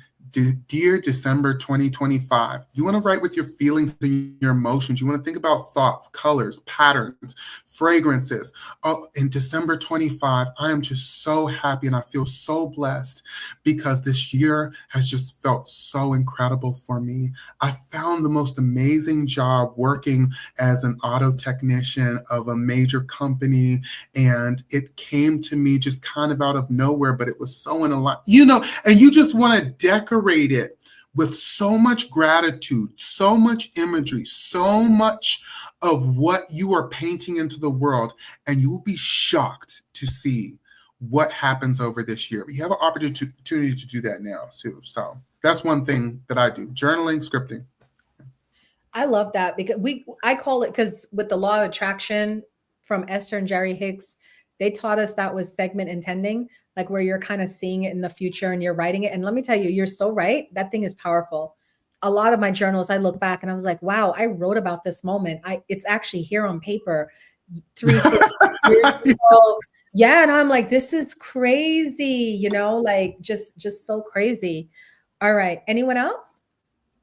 Dear December 2025, you want to write with your feelings and your emotions. You want to think about thoughts, colors, patterns, fragrances. Oh, in December 25, I am just so happy and I feel so blessed because this year has just felt so incredible for me. I found the most amazing job working as an auto technician of a major company, and it came to me just kind of out of nowhere, but it was so in a lot, and you just want to decorate it with so much gratitude, so much imagery, so much of what you are painting into the world, and you will be shocked to see what happens over this year. We have an opportunity to do that now too. So that's one thing that I do: journaling, scripting. I love that, because I call it, because with the law of attraction from Esther and Jerry Hicks, they taught us that was segment intending, like where you're kind of seeing it in the future and you're writing it. And let me tell you, you're so right. That thing is powerful. A lot of my journals, I look back and I was like, wow, I wrote about this moment. It's actually here on paper 3-4 years ago. Yeah. And I'm like, this is crazy, like just so crazy. All right. Anyone else?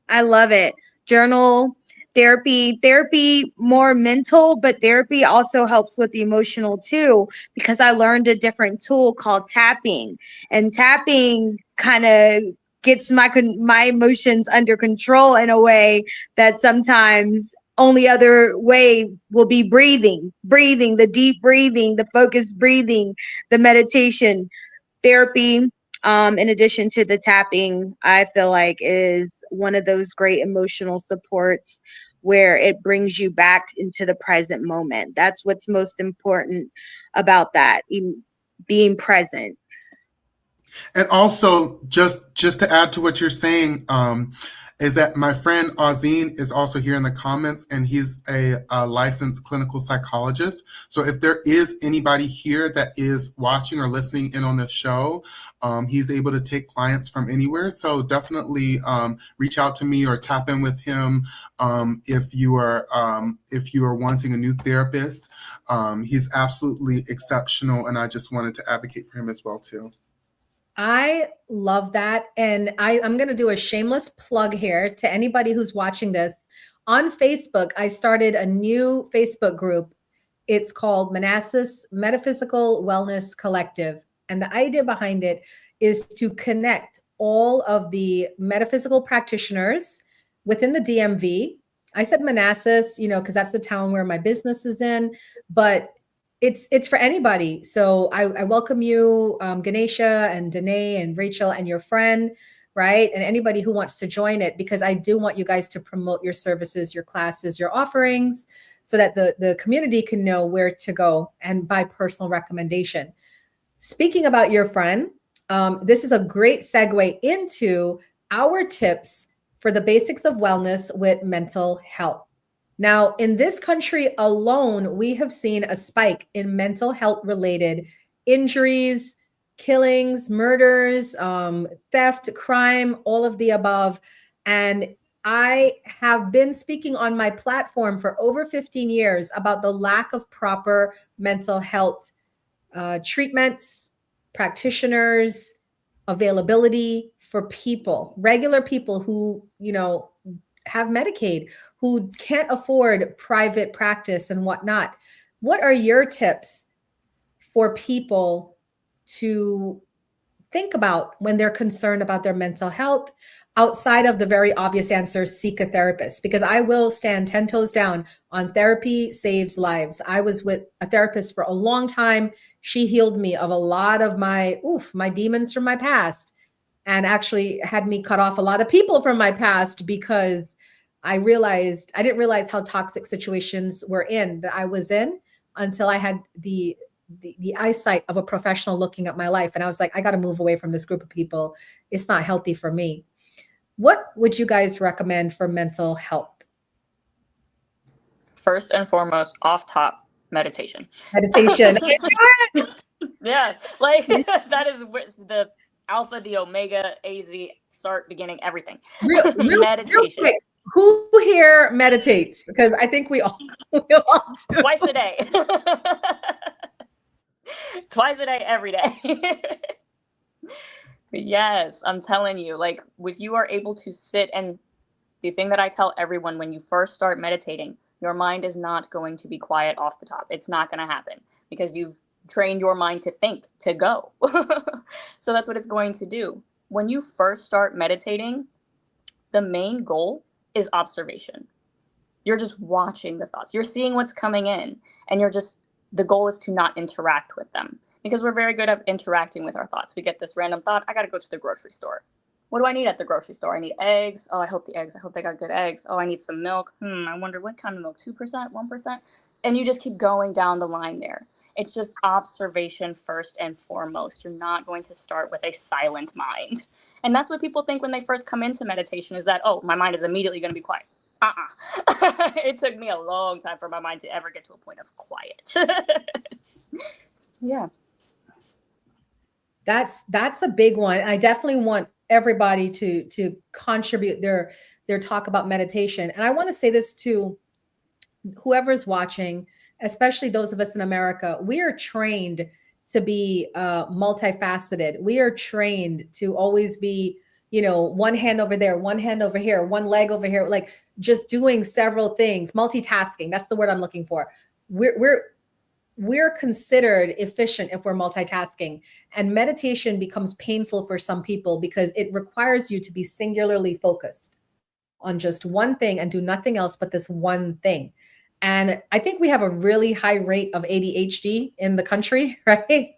I love it. Journal, therapy more mental, but therapy also helps with the emotional too, because I learned a different tool called tapping, and tapping kind of gets my emotions under control in a way that sometimes only other way will be breathing, the deep breathing, the focused breathing, the meditation. Therapy, in addition to the tapping, I feel like is one of those great emotional supports where it brings you back into the present moment. That's what's most important about that, being present. And also, just to add to what you're saying, is that my friend Azine is also here in the comments, and he's a licensed clinical psychologist. So if there is anybody here that is watching or listening in on the show, he's able to take clients from anywhere. So definitely reach out to me or tap in with him if you are wanting a new therapist. He's absolutely exceptional, and I just wanted to advocate for him as well too. I love that. And I'm going to do a shameless plug here to anybody who's watching this. On Facebook, I started a new Facebook group. It's called Manassas Metaphysical Wellness Collective. And the idea behind it is to connect all of the metaphysical practitioners within the DMV. I said Manassas, because that's the town where my business is in, but it's for anybody. So I welcome you, Ganesha and Danae and Rachel and your friend, right? And anybody who wants to join it, because I do want you guys to promote your services, your classes, your offerings, so that the community can know where to go, and by personal recommendation. Speaking about your friend, this is a great segue into our tips for the basics of wellness with mental health. Now, in this country alone, we have seen a spike in mental health related injuries, killings, murders, theft, crime, all of the above. And I have been speaking on my platform for over 15 years about the lack of proper mental health treatments, practitioners, availability for people, regular people who, have Medicaid, who can't afford private practice and whatnot. What are your tips for people to think about when they're concerned about their mental health, outside of the very obvious answer, seek a therapist? Because I will stand 10 toes down on therapy saves lives. I was with a therapist for a long time. She healed me of a lot of my demons from my past, and actually had me cut off a lot of people from my past, because I didn't realize how toxic situations that I was in, until I had the eyesight of a professional looking at my life. And I was like, I got to move away from this group of people. It's not healthy for me. What would you guys recommend for mental health? First and foremost, off top, meditation. Meditation. Yeah, like that is the alpha, the omega, AZ, start, beginning, everything. Meditation. Real quick, who here meditates? Because I think we all do. Twice a day. Twice a day, every day. Yes, I'm telling you, like, if you are able to sit, and the thing that I tell everyone, when you first start meditating, your mind is not going to be quiet off the top. It's not going to happen, because you've trained your mind to think, to go. So that's what it's going to do. When you first start meditating, the main goal is observation. You're just watching the thoughts. You're seeing what's coming in, and the goal is to not interact with them, because we're very good at interacting with our thoughts. We get this random thought, I got to go to the grocery store. What do I need at the grocery store? I need eggs. Oh, I hope they got good eggs. Oh, I need some milk. I wonder what kind of milk, 2%, 1%? And you just keep going down the line there. It's just observation first and foremost. You're not going to start with a silent mind. And that's what people think when they first come into meditation, is that, oh, my mind is immediately going to be quiet. It took me a long time for my mind to ever get to a point of quiet. Yeah. That's a big one. I definitely want everybody to contribute their talk about meditation. And I want to say this to whoever's watching, especially those of us in America. We are trained to be multifaceted. We are trained to always be, one hand over there, one hand over here, one leg over here, like just doing several things, multitasking. That's the word I'm looking for. We're considered efficient if we're multitasking, and meditation becomes painful for some people because it requires you to be singularly focused on just one thing and do nothing else but this one thing. And I think we have a really high rate of ADHD in the country, right?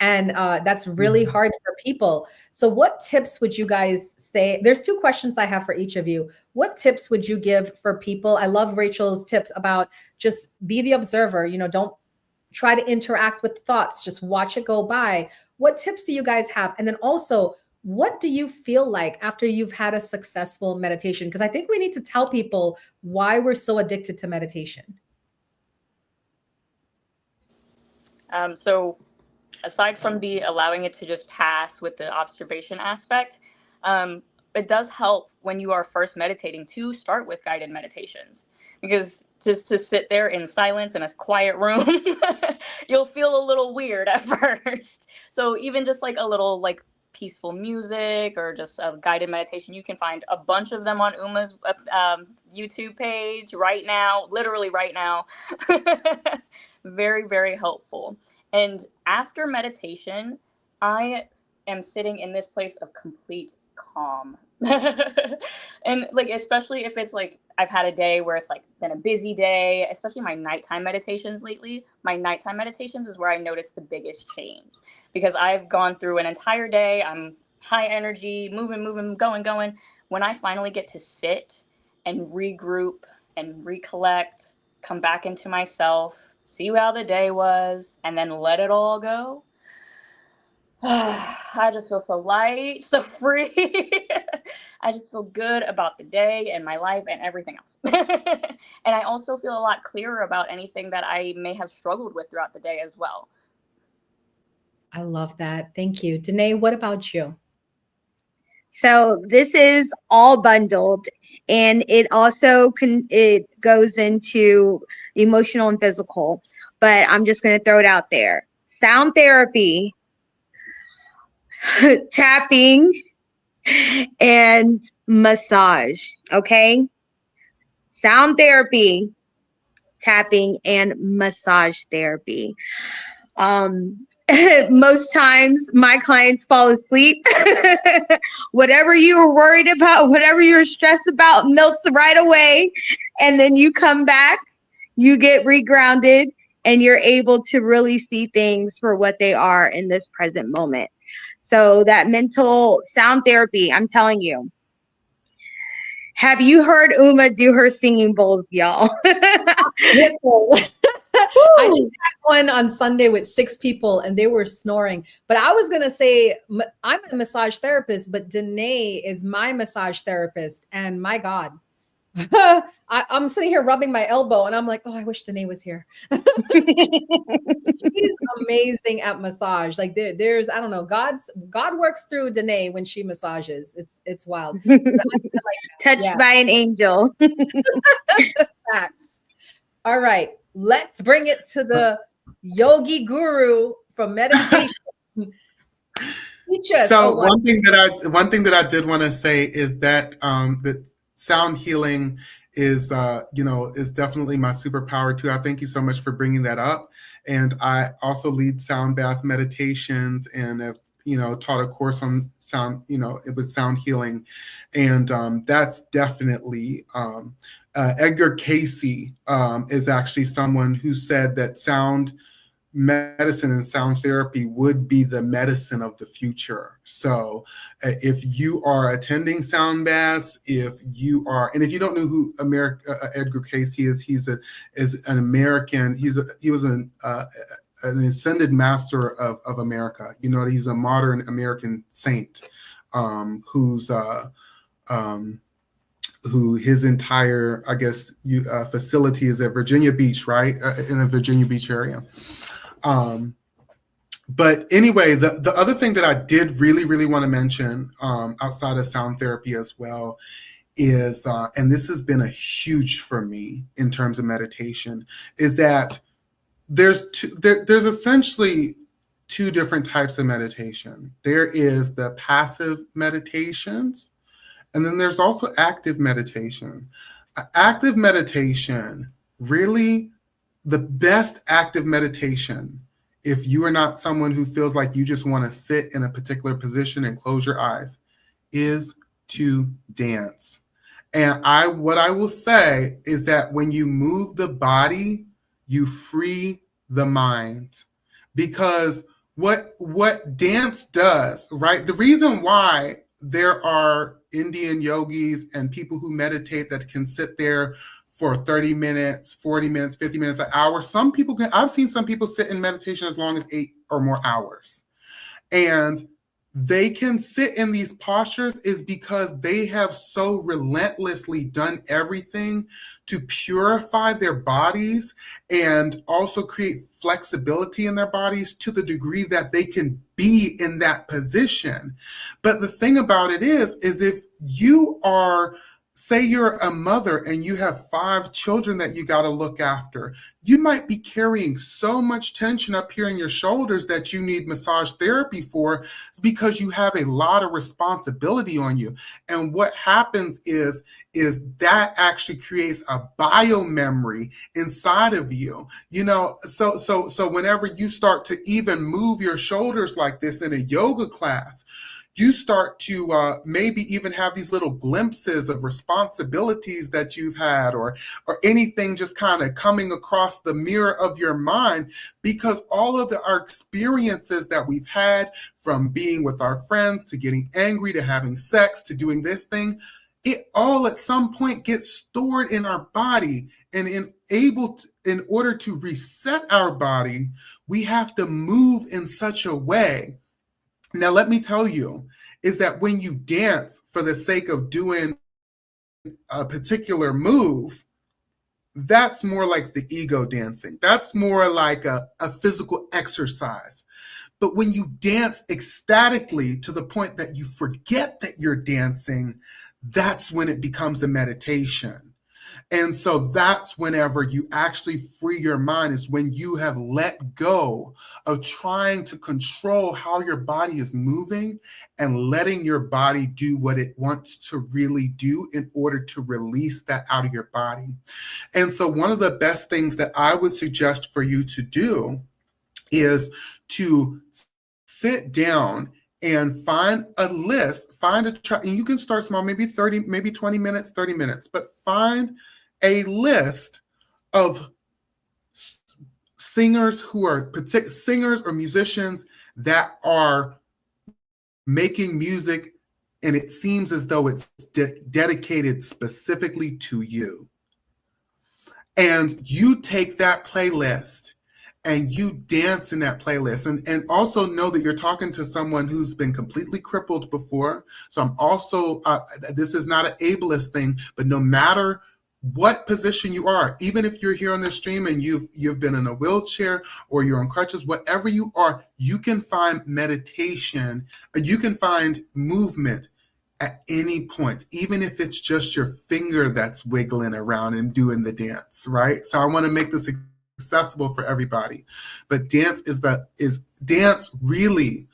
And that's really hard for people. So what tips would you guys say? There's two questions I have for each of you. What tips would you give for people? I love Rachel's tips about just be the observer, don't try to interact with thoughts, just watch it go by. What tips do you guys have? And then also, what do you feel like after you've had a successful meditation? Because I think we need to tell people why we're so addicted to meditation. So aside from the allowing it to just pass with the observation aspect, it does help when you are first meditating to start with guided meditations, because just to sit there in silence in a quiet room, you'll feel a little weird at first. So even just like a little like peaceful music or just a guided meditation, you can find a bunch of them on Uma's YouTube page right now, literally right now. Very, very helpful. And after meditation, I am sitting in this place of complete calm. And like, especially if it's like I've had a day where it's like been a busy day, especially my nighttime meditations lately. My nighttime meditations is where I notice the biggest change, because I've gone through an entire day. I'm high energy, moving, going. When I finally get to sit and regroup and recollect, come back into myself, see how the day was, and then let it all go, I just feel so light, so free. I just feel good about the day and my life and everything else. And I also feel a lot clearer about anything that I may have struggled with throughout the day as well. I love that. Thank you. Danae, what about you? So this is all bundled, and it also it goes into emotional and physical, but I'm just going to throw it out there. sound therapy, tapping, and massage. Okay. Sound therapy, tapping, and massage therapy. Um, most times my clients fall asleep. Whatever you were worried about, whatever you're stressed about, melts right away. And then you come back, you get regrounded, and you're able to really see things for what they are in this present moment. So that mental sound therapy, I'm telling you. Have you heard Uma do her singing bowls, y'all? Whistle. I just had one on Sunday with 6 people and they were snoring. But I was going to say, I'm a massage therapist, but Danae is my massage therapist. And my God, I'm sitting here rubbing my elbow and I'm like, oh, I wish Danae was here. She's amazing at massage. Like there's, I don't know, God works through Danae when she massages. It's wild. But Touched by an angel. Facts. All right, let's bring it to the yogi guru from meditation. Teach us. So one thing that I did want to say is that that sound healing is is definitely my superpower too. I thank you so much for bringing that up. And I also lead sound bath meditations and have taught a course on sound, it was sound healing, and that's definitely Edgar Casey is actually someone who said that sound medicine and sound therapy would be the medicine of the future. So if you are attending sound baths, if you don't know who Edgar Casey is, he's an American. He was an ascended master of America. He's a modern American saint who his entire, I guess, facility is at Virginia Beach, right? In the Virginia Beach area. But anyway, the other thing that I did really, really want to mention outside of sound therapy as well is, and this has been a huge for me in terms of meditation, is that there's essentially 2 different types of meditation. There is the passive meditations, and then there's also active meditation. Active meditation, really, the best active meditation, if you are not someone who feels like you just want to sit in a particular position and close your eyes, is to dance. And what I will say is that when you move the body, you free the mind. Because what dance does, right? The reason why there are Indian yogis and people who meditate that can sit there for 30 minutes, 40 minutes, 50 minutes, an hour. I've seen some people sit in meditation as long as 8 or more hours. And they can sit in these postures is because they have so relentlessly done everything to purify their bodies and also create flexibility in their bodies to the degree that they can be in that position. But the thing about it is if you are, say you're a mother and you have 5 children that you got to look after, you might be carrying so much tension up here in your shoulders that you need massage therapy for. It's because you have a lot of responsibility on you. And what happens is that actually creates a biomemory inside of you. So whenever you start to even move your shoulders like this in a yoga class, you start to maybe even have these little glimpses of responsibilities that you've had or anything just kind of coming across the mirror of your mind, because all of our experiences that we've had, from being with our friends to getting angry to having sex to doing this thing, it all at some point gets stored in our body. And in order to reset our body, we have to move in such a way. Now, let me tell you, is that when you dance for the sake of doing a particular move, that's more like the ego dancing. That's more like a physical exercise. But when you dance ecstatically to the point that you forget that you're dancing, that's when it becomes a meditation. And so that's whenever you actually free your mind, is when you have let go of trying to control how your body is moving and letting your body do what it wants to really do in order to release that out of your body. And so one of the best things that I would suggest for you to do is to sit down and find a list, and you can start small, maybe 30, maybe 20 minutes, 30 minutes, but find a list of singers who are singers or musicians that are making music, and it seems as though it's dedicated specifically to you. And you take that playlist and you dance in that playlist, and also know that you're talking to someone who's been completely crippled before. So I'm also, this is not an ableist thing, but no matter what position you are, even if you're here on the stream and you've been in a wheelchair or you're on crutches, whatever you are, you can find meditation, or you can find movement at any point, even if it's just your finger that's wiggling around and doing the dance, right? So I want to make this accessible for everybody. But dance dance really,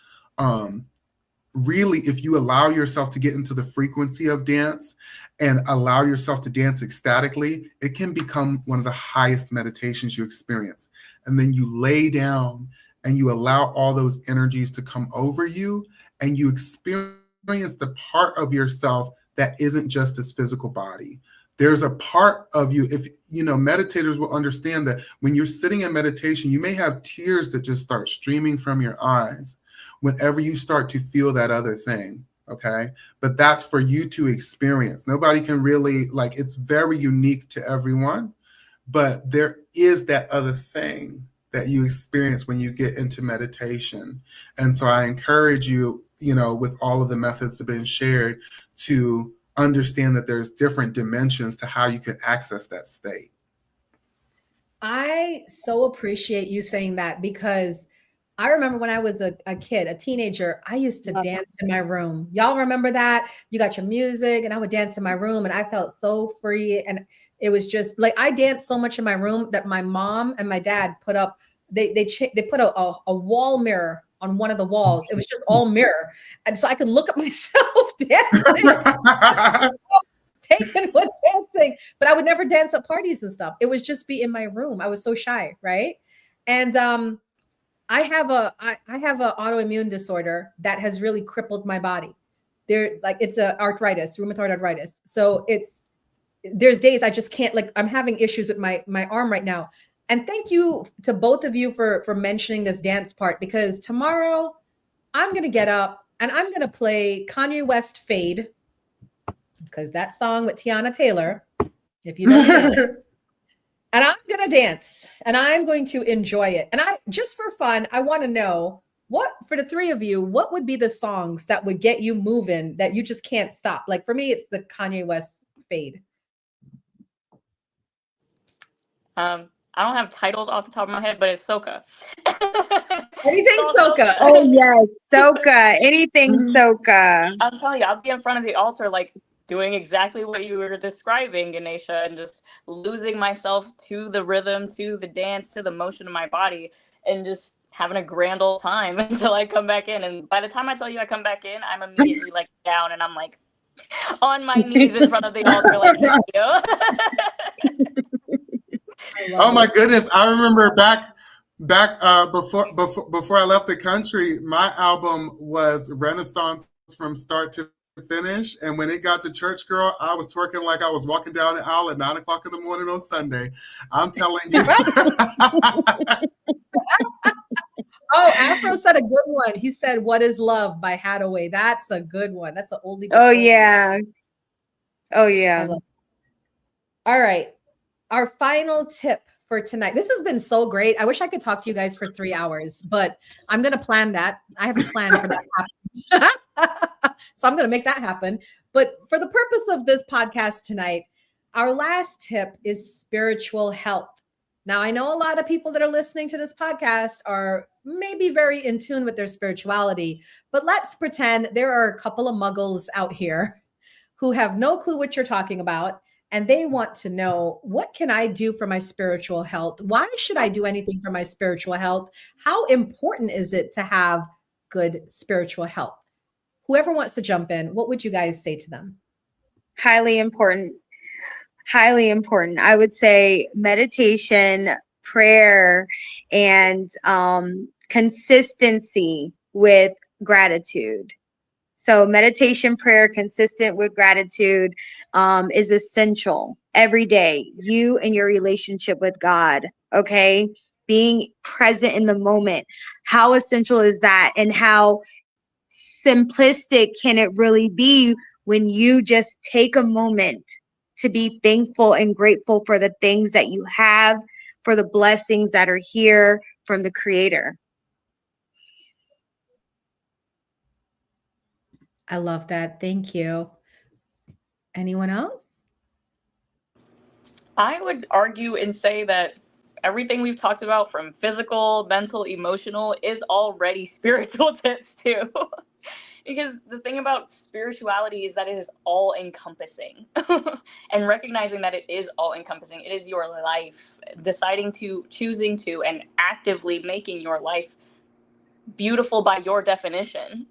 really, if you allow yourself to get into the frequency of dance and allow yourself to dance ecstatically, it can become one of the highest meditations you experience. And then you lay down and you allow all those energies to come over you, and you experience the part of yourself that isn't just this physical body. There's a part of you, if you know, meditators will understand that when you're sitting in meditation, you may have tears that just start streaming from your eyes whenever you start to feel that other thing. Okay. But that's for you to experience. Nobody can really, like, it's very unique to everyone, but there is that other thing that you experience when you get into meditation. And so I encourage you, you know, with all of the methods that have been shared, to understand that there's different dimensions to how you can access that state. I so appreciate you saying that, because I remember when I was a kid, a teenager, I used to dance in my room. Y'all remember that? You got your music and I would dance in my room, and I felt so free. And it was just like, I danced so much in my room that my mom and my dad put up, they put a wall mirror on one of the walls. It was just all mirror. And so I could look at myself dancing. Taken with dancing, but I would never dance at parties and stuff. It was just be in my room. I was so shy, right? And I have an autoimmune disorder that has really crippled my body. It's a arthritis, rheumatoid arthritis. So there's days I just can't, like, I'm having issues with my arm right now. And thank you to both of you for mentioning this dance part, because tomorrow I'm gonna get up and I'm gonna play Kanye West Fade, because that song with Tiana Taylor, if you don't know it. And I'm going to dance and I'm going to enjoy it. And just for fun, I want to know, for the three of you, what would be the songs that would get you moving that you just can't stop? Like for me, it's the Kanye West Fade. I don't have titles off the top of my head, but it's soca. Anything soca. Oh yes, soca. Anything soca. I'm telling you, I'll be in front of the altar, like, doing exactly what you were describing, Ganesha, and just losing myself to the rhythm, to the dance, to the motion of my body, and just having a grand old time until I come back in. And by the time I tell you I come back in, I'm immediately like down and I'm like on my knees in front of the altar, like, Oh my goodness. I remember back before I left the country, my album was Renaissance from start to finish. And when it got to Church Girl, I was twerking like I was walking down the aisle at 9 o'clock in the morning on Sunday. I'm telling you. Oh, Afro said a good one. He said, "What is Love" by Hathaway. That's a good one. That's an oldie. Oh yeah. Oh yeah. All right. Our final tip for tonight. This has been so great. I wish I could talk to you guys for 3 hours, but I'm going to plan that. I haven't planned for that to happen. So I'm going to make that happen. But for the purpose of this podcast tonight, our last tip is spiritual health. Now, I know a lot of people that are listening to this podcast are maybe very in tune with their spirituality, but let's pretend there are a couple of muggles out here who have no clue what you're talking about. and they want to know, what can I do for my spiritual health? Why should I do anything for my spiritual health? How important is it to have good spiritual health? Whoever wants to jump in, what would you guys say to them? Highly important. Highly important. I would say meditation, prayer, and consistency with gratitude. So meditation, prayer, consistent with gratitude is essential every day. You and your relationship with God, okay? Being present in the moment. How essential is that? And how simplistic can it really be when you just take a moment to be thankful and grateful for the things that you have, for the blessings that are here from the Creator? I love that. Thank you. Anyone else? I would argue and say that everything we've talked about, from physical, mental, emotional, is already spiritual tips too. Because the thing about spirituality is that it is all encompassing. And recognizing that it is all encompassing, it is your life, choosing to, and actively making your life beautiful by your definition.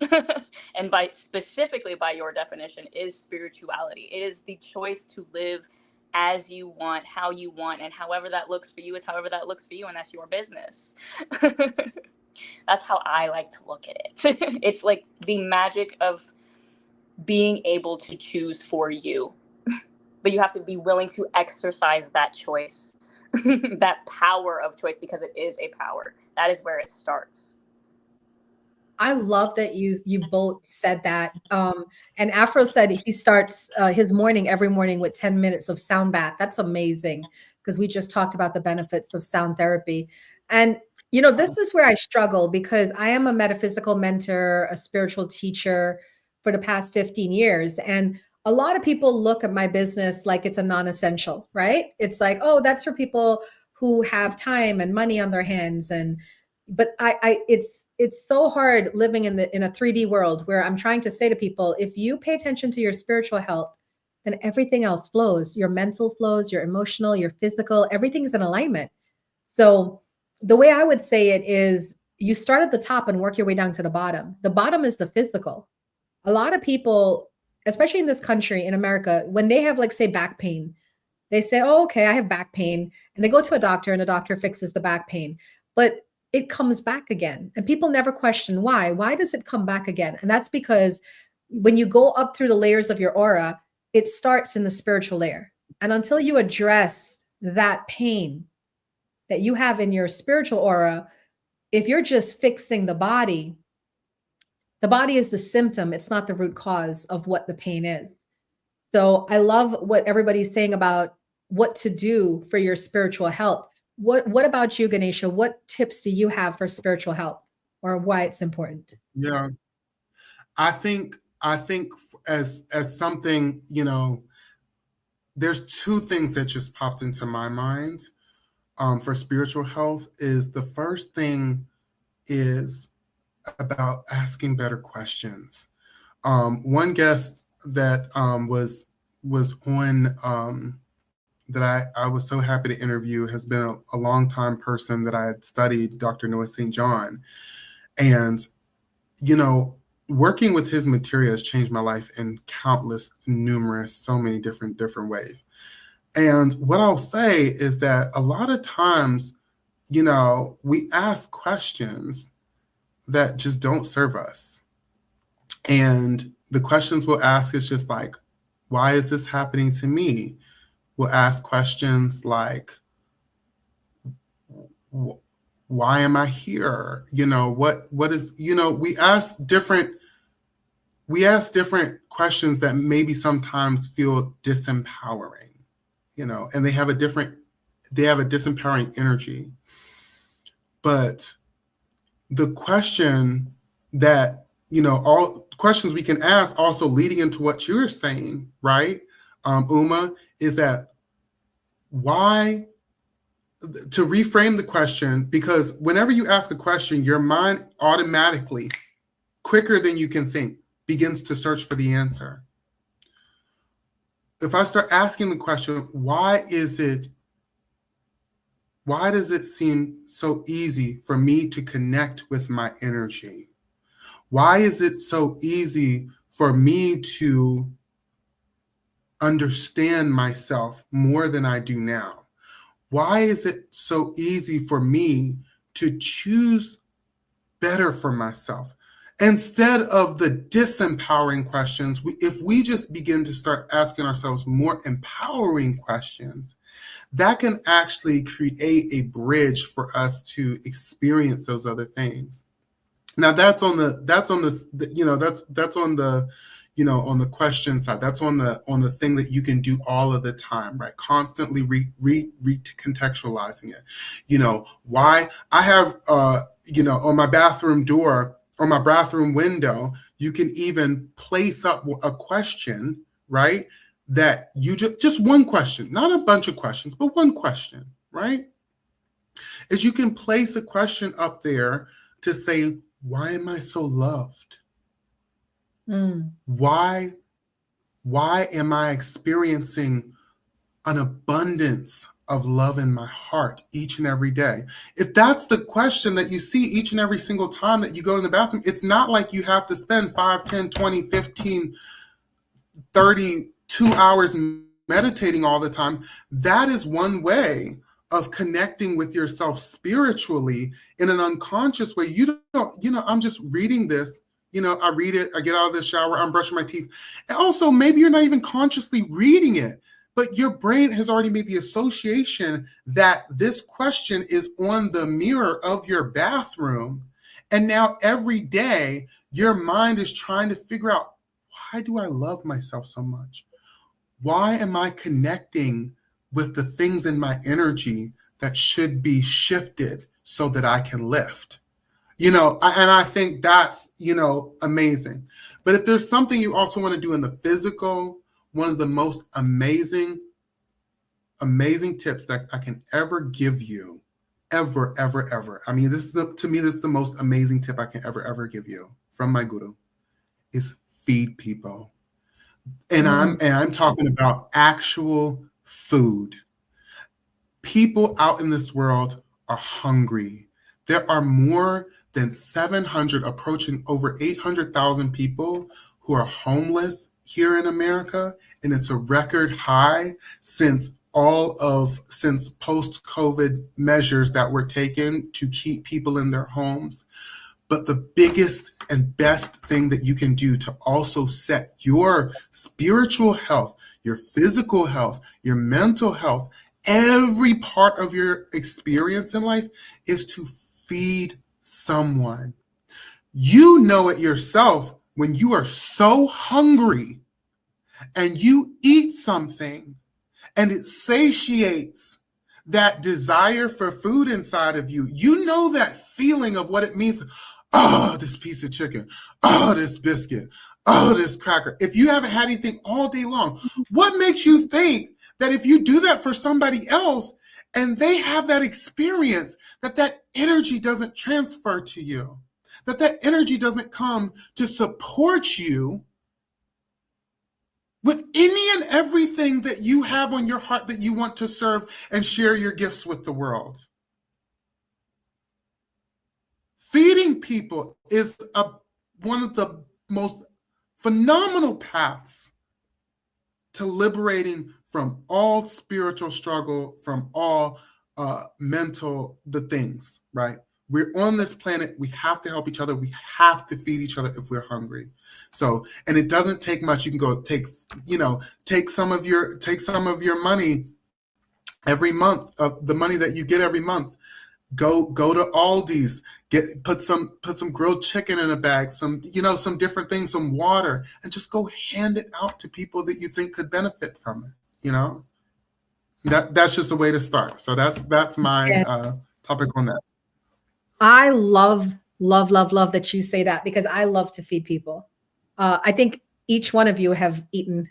And specifically by your definition is spirituality. It is the choice to live as you want, how you want, and however that looks for you is however that looks for you, and that's your business. That's how I like to look at it. It's like the magic of being able to choose for you, but you have to be willing to exercise that choice. That power of choice, because it is a power. That is where it starts. I love that you both said that. And Afro said he starts his morning every morning with 10 minutes of sound bath. That's amazing, because we just talked about the benefits of sound therapy. And this is where I struggle, because I am a metaphysical mentor, a spiritual teacher for the past 15 years. And a lot of people look at my business like it's a non-essential, right? It's like, oh, that's for people who have time and money on their hands. But it's so hard living in a 3D world, where I'm trying to say to people, if you pay attention to your spiritual health, then everything else flows. Your mental flows, your emotional, your physical, everything's in alignment. So the way I would say it is, you start at the top and work your way down to the bottom. The bottom is the physical. A lot of people, especially in this country, in America, when they have, like, say, back pain, they say, oh, okay, I have back pain. And they go to a doctor, and the doctor fixes the back pain. But it comes back again. And people never question why. Why does it come back again? And that's because when you go up through the layers of your aura, it starts in the spiritual layer. And until you address that pain that you have in your spiritual aura, if you're just fixing the body is the symptom. It's not the root cause of what the pain is. So I love what everybody's saying about what to do for your spiritual health. What about you, Ganesha? What tips do you have for spiritual health, or why it's important? Yeah, I think as something, there's two things that just popped into my mind for spiritual health. Is the first thing is about asking better questions. One guest that was on that I was so happy to interview has been a long-time person that I had studied, Dr. Noah St. John. And, working with his material has changed my life in numerous, so many different ways. And what I'll say is that a lot of times, we ask questions that just don't serve us. And the questions we'll ask is just like, why is this happening to me? We'll ask questions like, why am I here? What is, we ask different questions that maybe sometimes feel disempowering, and they have a disempowering energy. But the question that, all questions we can ask, also leading into what you're saying, right, Uma, is that why, to reframe the question, because whenever you ask a question, your mind automatically, quicker than you can think, begins to search for the answer. if I start asking the question, why does it seem so easy for me to connect with my energy? Why is it so easy for me to understand myself more than I do now? Why is it so easy for me to choose better for myself? Instead of the disempowering questions, if we just begin to start asking ourselves more empowering questions, that can actually create a bridge for us to experience those other things. Now that's on the on the question side. That's on the thing that you can do all of the time, right? Constantly recontextualizing it. Why I have on my bathroom door or my bathroom window, you can even place up a question, right? That you just one question, not a bunch of questions, but one question, right? Is you can place a question up there to say, why am I so loved? Why am I experiencing an abundance of love in my heart each and every day? If that's the question that you see each and every single time that you go in the bathroom, it's not like you have to spend 5, 10, 20, 15, 32 hours meditating all the time. That is one way of connecting with yourself spiritually in an unconscious way. You don't, I'm just reading this, I read it, I get out of the shower, I'm brushing my teeth. And also, maybe you're not even consciously reading it, but your brain has already made the association that this question is on the mirror of your bathroom. And now every day, your mind is trying to figure out, why do I love myself so much? Why am I connecting with the things in my energy that should be shifted so that I can lift? And I think that's, amazing. But if there's something you also want to do in the physical, one of the most amazing tips that I can ever give you, ever. I mean, to me, this is the most amazing tip I can ever give you from my guru, is feed people. And I'm talking about actual food. People out in this world are hungry. There are more than 700, approaching over 800,000 people who are homeless here in America, and it's a record high since post-COVID measures that were taken to keep people in their homes. But the biggest and best thing that you can do to also set your spiritual health, your physical health, your mental health, every part of your experience in life, is to feed someone. You know it yourself when you are so hungry and you eat something and it satiates that desire for food inside of you. You know that feeling of what it means. Oh, this piece of chicken. Oh, this biscuit. Oh, this cracker. If you haven't had anything all day long, what makes you think that if you do that for somebody else and they have that experience, that energy doesn't transfer to you, that energy doesn't come to support you with any and everything that you have on your heart that you want to serve and share your gifts with the world? Feeding people is one of the most phenomenal paths to liberating from all spiritual struggle, from all the things, right? We're on this planet. We have to help each other. We have to feed each other if we're hungry. So, and it doesn't take much. You can go take some of your money every month, of the money that you get every month. Go to Aldi's, put some grilled chicken in a bag, some different things, some water, and just go hand it out to people that you think could benefit from it. That's just a way to start. So that's my topic on that. I love that you say that, because I love to feed people. I think each one of you have eaten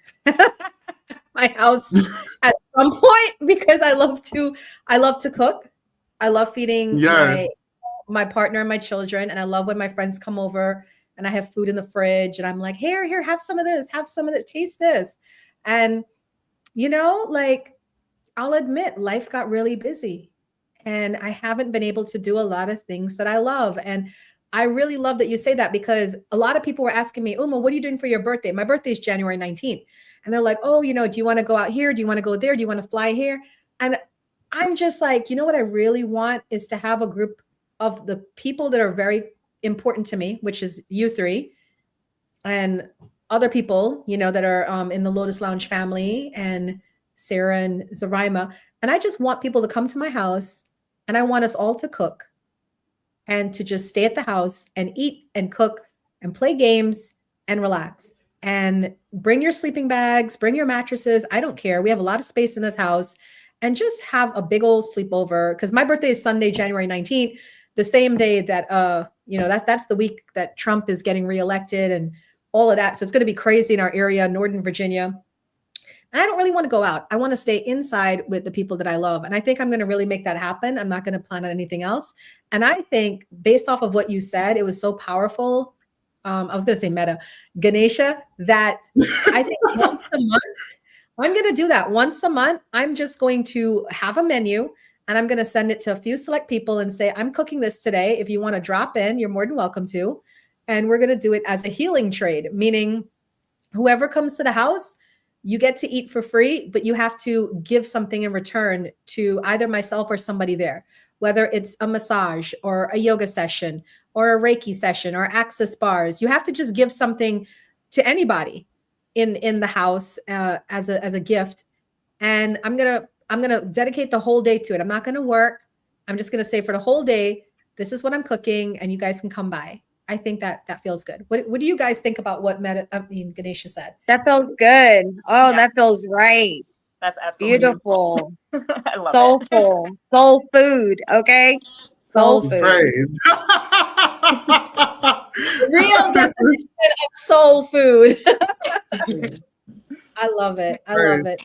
my house at some point, because I love to cook. I love feeding my partner and my children, and I love when my friends come over and I have food in the fridge and I'm like, here, have some of this, taste this. And like I'll admit life got really busy and I haven't been able to do a lot of things that I love. And I really love that you say that, because a lot of people were asking me, Uma, what are you doing for your birthday? My birthday is January 19th. And they're like, oh, do you want to go out here? Do you want to go there? Do you want to fly here? And I'm just like, what I really want is to have a group of the people that are very important to me, which is you three and other people, that are in the Lotus Lounge family, and Sarah and Zarima. And I just want people to come to my house, and I want us all to cook and to just stay at the house and eat and cook and play games and relax. And bring your sleeping bags, bring your mattresses. I don't care. We have a lot of space in this house, and just have a big old sleepover. Because my birthday is Sunday, January 19th, the same day that, that's the week that Trump is getting reelected and all of that. So it's going to be crazy in our area, Northern Virginia. And I don't really want to go out. I want to stay inside with the people that I love. And I think I'm going to really make that happen. I'm not going to plan on anything else. And I think based off of what you said, it was so powerful. I was going to say meta, Ganesha, that I think once a month, I'm going to do that. Once a month, I'm just going to have a menu, and I'm going to send it to a few select people and say, I'm cooking this today. If you want to drop in, you're more than welcome to. And we're going to do it as a healing trade, meaning whoever comes to the house, you get to eat for free, but you have to give something in return to either myself or somebody there, whether it's a massage or a yoga session or a Reiki session or access bars. You have to just give something to anybody in the house as a gift. And I'm gonna dedicate the whole day to it. I'm not gonna work. I'm just gonna say for the whole day, this is what I'm cooking, and you guys can come by. I think that feels good. What do you guys think about what Ganesha said? That feels good. Oh, Yeah. that feels right. That's absolutely Beautiful. I love Soulful. it. Soul food. Okay. Soul food. Praise. Real definition of soul food. I love it. I love it.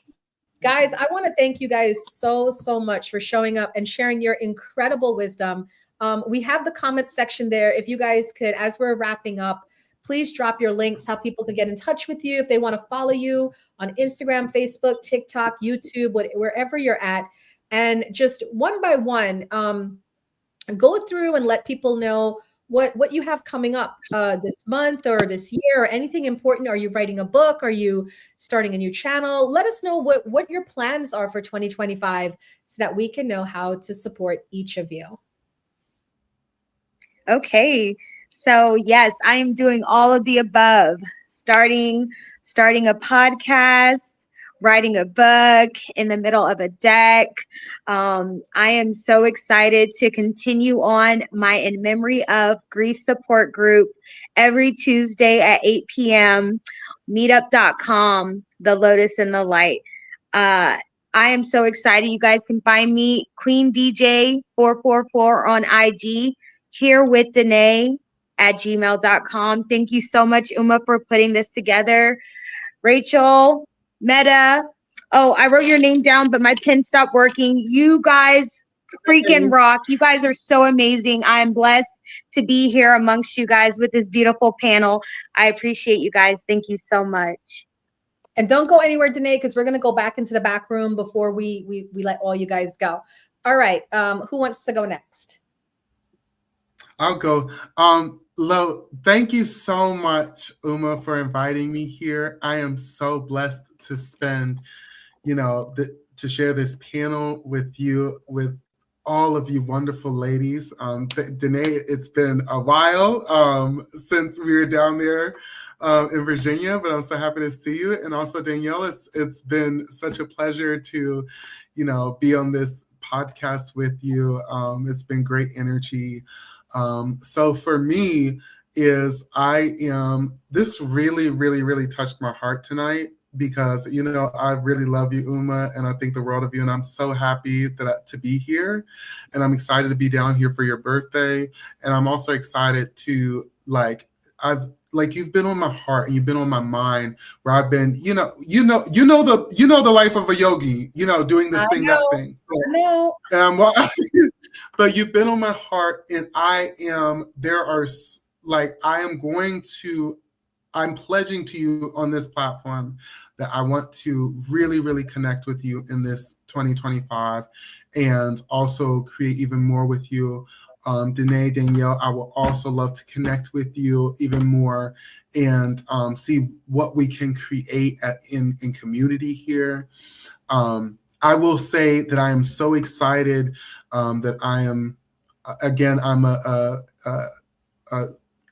Guys, I want to thank you guys so much for showing up and sharing your incredible wisdom. We have the comment section there. If you guys could, as we're wrapping up, please drop your links, how people could get in touch with you if they want to follow you on Instagram, Facebook, TikTok, YouTube, wherever you're at. And just one by one, go through and let people know what you have coming up this month or this year, or anything important. Are you writing a book? Are you starting a new channel? Let us know what your plans are for 2025 so that we can know how to support each of you. Okay. So yes, I am doing all of the above. Starting a podcast, writing a book, in the middle of a deck. I am so excited to continue on my In Memory of Grief support group every Tuesday at 8 p.m. Meetup.com, The Lotus and the Light. I am so excited. You guys can find me, Queen DJ 444 on IG, here with Danae at gmail.com. Thank you so much, Uma, for putting this together. Rachel, Meta. Oh, I wrote your name down, but my pen stopped working. You guys freaking rock. You guys are so amazing. I am blessed to be here amongst you guys with this beautiful panel. I appreciate you guys. Thank you so much. And don't go anywhere, Danae, because we're going to go back into the back room before we let all you guys go. All right. Who wants to go next? I'll go. Lo, thank you so much, Uma, for inviting me here. I am so blessed to spend, to share this panel with you, with all of you wonderful ladies. Danae, it's been a while since we were down there in Virginia, but I'm so happy to see you. And also Danielle, it's been such a pleasure to, be on this podcast with you. It's been great energy. So for me this really, really, really touched my heart tonight, because, I really love you, Uma, and I think the world of you. And I'm so happy to be here, and I'm excited to be down here for your birthday. And I'm also excited to you've been on my heart and you've been on my mind, where I've been, the life of a yogi, doing this thing, that thing. So, I know. But you've been on my heart, and I I'm pledging to you on this platform that I want to really, really connect with you in this 2025 and also create even more with you. Danae, Danielle, I will also love to connect with you even more and see what we can create in community here. I will say that I am so excited that I am, again, I'm a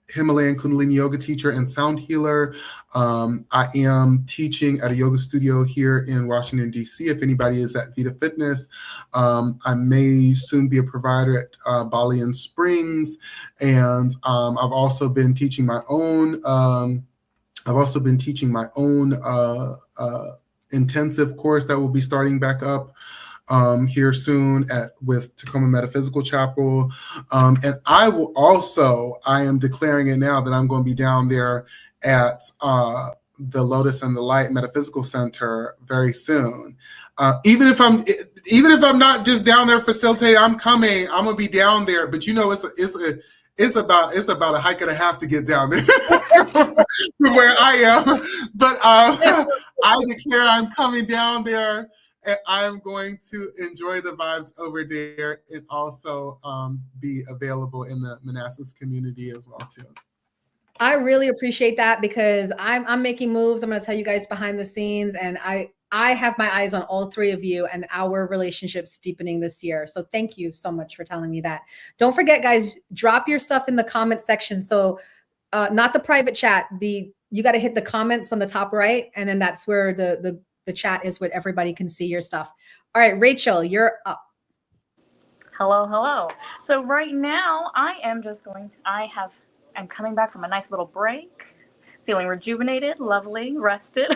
Himalayan Kundalini yoga teacher and sound healer. I am teaching at a yoga studio here in Washington, D.C. If anybody is at Vita Fitness, I may soon be a provider at Bali and Springs. And I've also been teaching my own. Intensive course that will be starting back up here soon with Tacoma Metaphysical Chapel. And I am declaring it now that I'm going to be down there at the Lotus and the Light Metaphysical Center very soon. Even if I'm not just down there facilitating, I'm coming. I'm gonna be down there. But it's about a hike and a half to get down there from where I am. But I declare I'm coming down there. And I'm going to enjoy the vibes over there and also be available in the Manassas community as well too. I really appreciate that because I'm making moves. I'm going to tell you guys behind the scenes, and I have my eyes on all three of you and our relationships deepening this year. So thank you so much for telling me that. Don't forget, guys, drop your stuff in the comment section. So not the private chat. You got to hit the comments on the top right, and then that's where the chat is, where everybody can see your stuff. All right, Rachel, you're up. Hello. So right now I'm coming back from a nice little break, feeling rejuvenated, lovely, rested.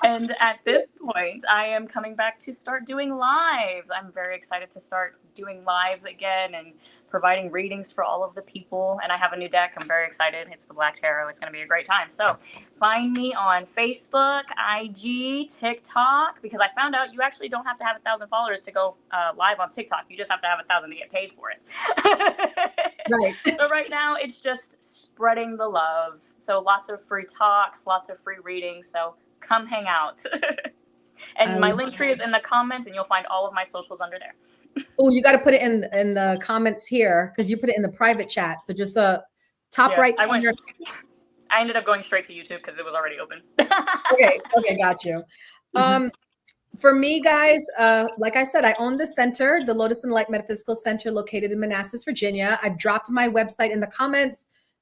And at this point, I am coming back to start doing lives. I'm very excited to start doing lives again and providing readings for all of the people. And I have a new deck. I'm very excited. It's the Black Tarot. It's going to be a great time. So find me on Facebook, IG, TikTok, because I found out you actually don't have to have 1,000 followers to go live on TikTok. You just have to have 1,000 to get paid for it. Right. So right now it's just spreading the love. So lots of free talks, lots of free readings. So come hang out. And my link tree is in the comments, and you'll find all of my socials under there. Oh, you got to put it in the comments here because you put it in the private chat. So just top right corner. I ended up going straight to YouTube because it was already open. Okay, got you. For me, guys, like I said, I own the center, the Lotus and Light Metaphysical Center, located in Manassas, Virginia. I've dropped my website in the comments,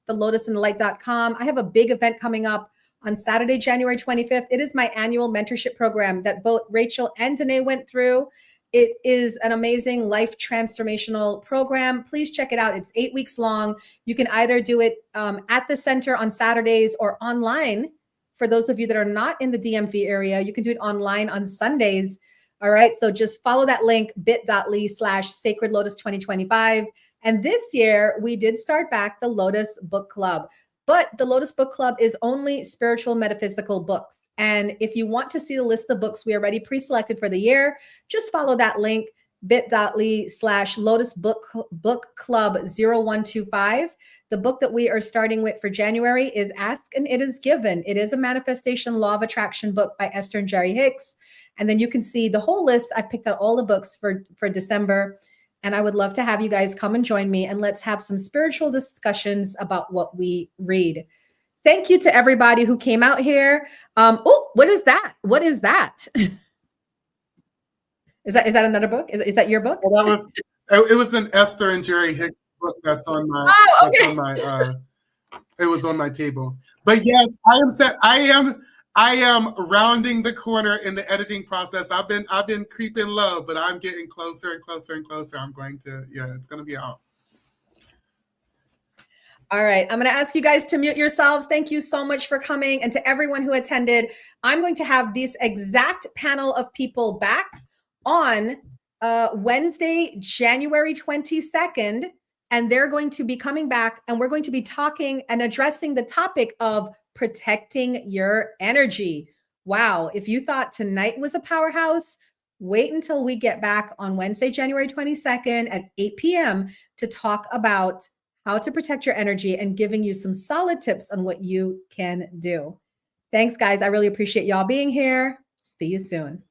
thelotusandthelight.com. I have a big event coming up on Saturday, January 25th. It is my annual mentorship program that both Rachel and Danae went through. It is an amazing life transformational program. Please check it out. It's 8 weeks long. You can either do it at the center on Saturdays or online. For those of you that are not in the DMV area, you can do it online on Sundays. All right. So just follow that link, bit.ly/Sacred Lotus 2025. And this year we did start back the Lotus Book Club, but the Lotus Book Club is only spiritual metaphysical books. And if you want to see the list of books we already pre-selected for the year, just follow that link, bit.ly/Lotus Book Club 0125. The book that we are starting with for January is Ask and It Is Given. It is a manifestation law of attraction book by Esther and Jerry Hicks. And then you can see the whole list. I've picked out all the books for December. And I would love to have you guys come and join me, and let's have some spiritual discussions about what we read. Thank you to everybody who came out here. Oh, what is that? What is that? Is that another book? Is that your book? Well, it was an Esther and Jerry Hicks book that's on my. Oh, okay. It was on my table. But yes, I am rounding the corner in the editing process. I've been creeping low, but I'm getting closer and closer and closer. It's going to be out. All right. I'm going to ask you guys to mute yourselves. Thank you so much for coming. And to everyone who attended, I'm going to have this exact panel of people back on Wednesday, January 22nd. And they're going to be coming back, and we're going to be talking and addressing the topic of protecting your energy. Wow. If you thought tonight was a powerhouse, wait until we get back on Wednesday, January 22nd at 8 p.m. to talk about how to protect your energy and giving you some solid tips on what you can do. Thanks, guys. I really appreciate y'all being here. See you soon.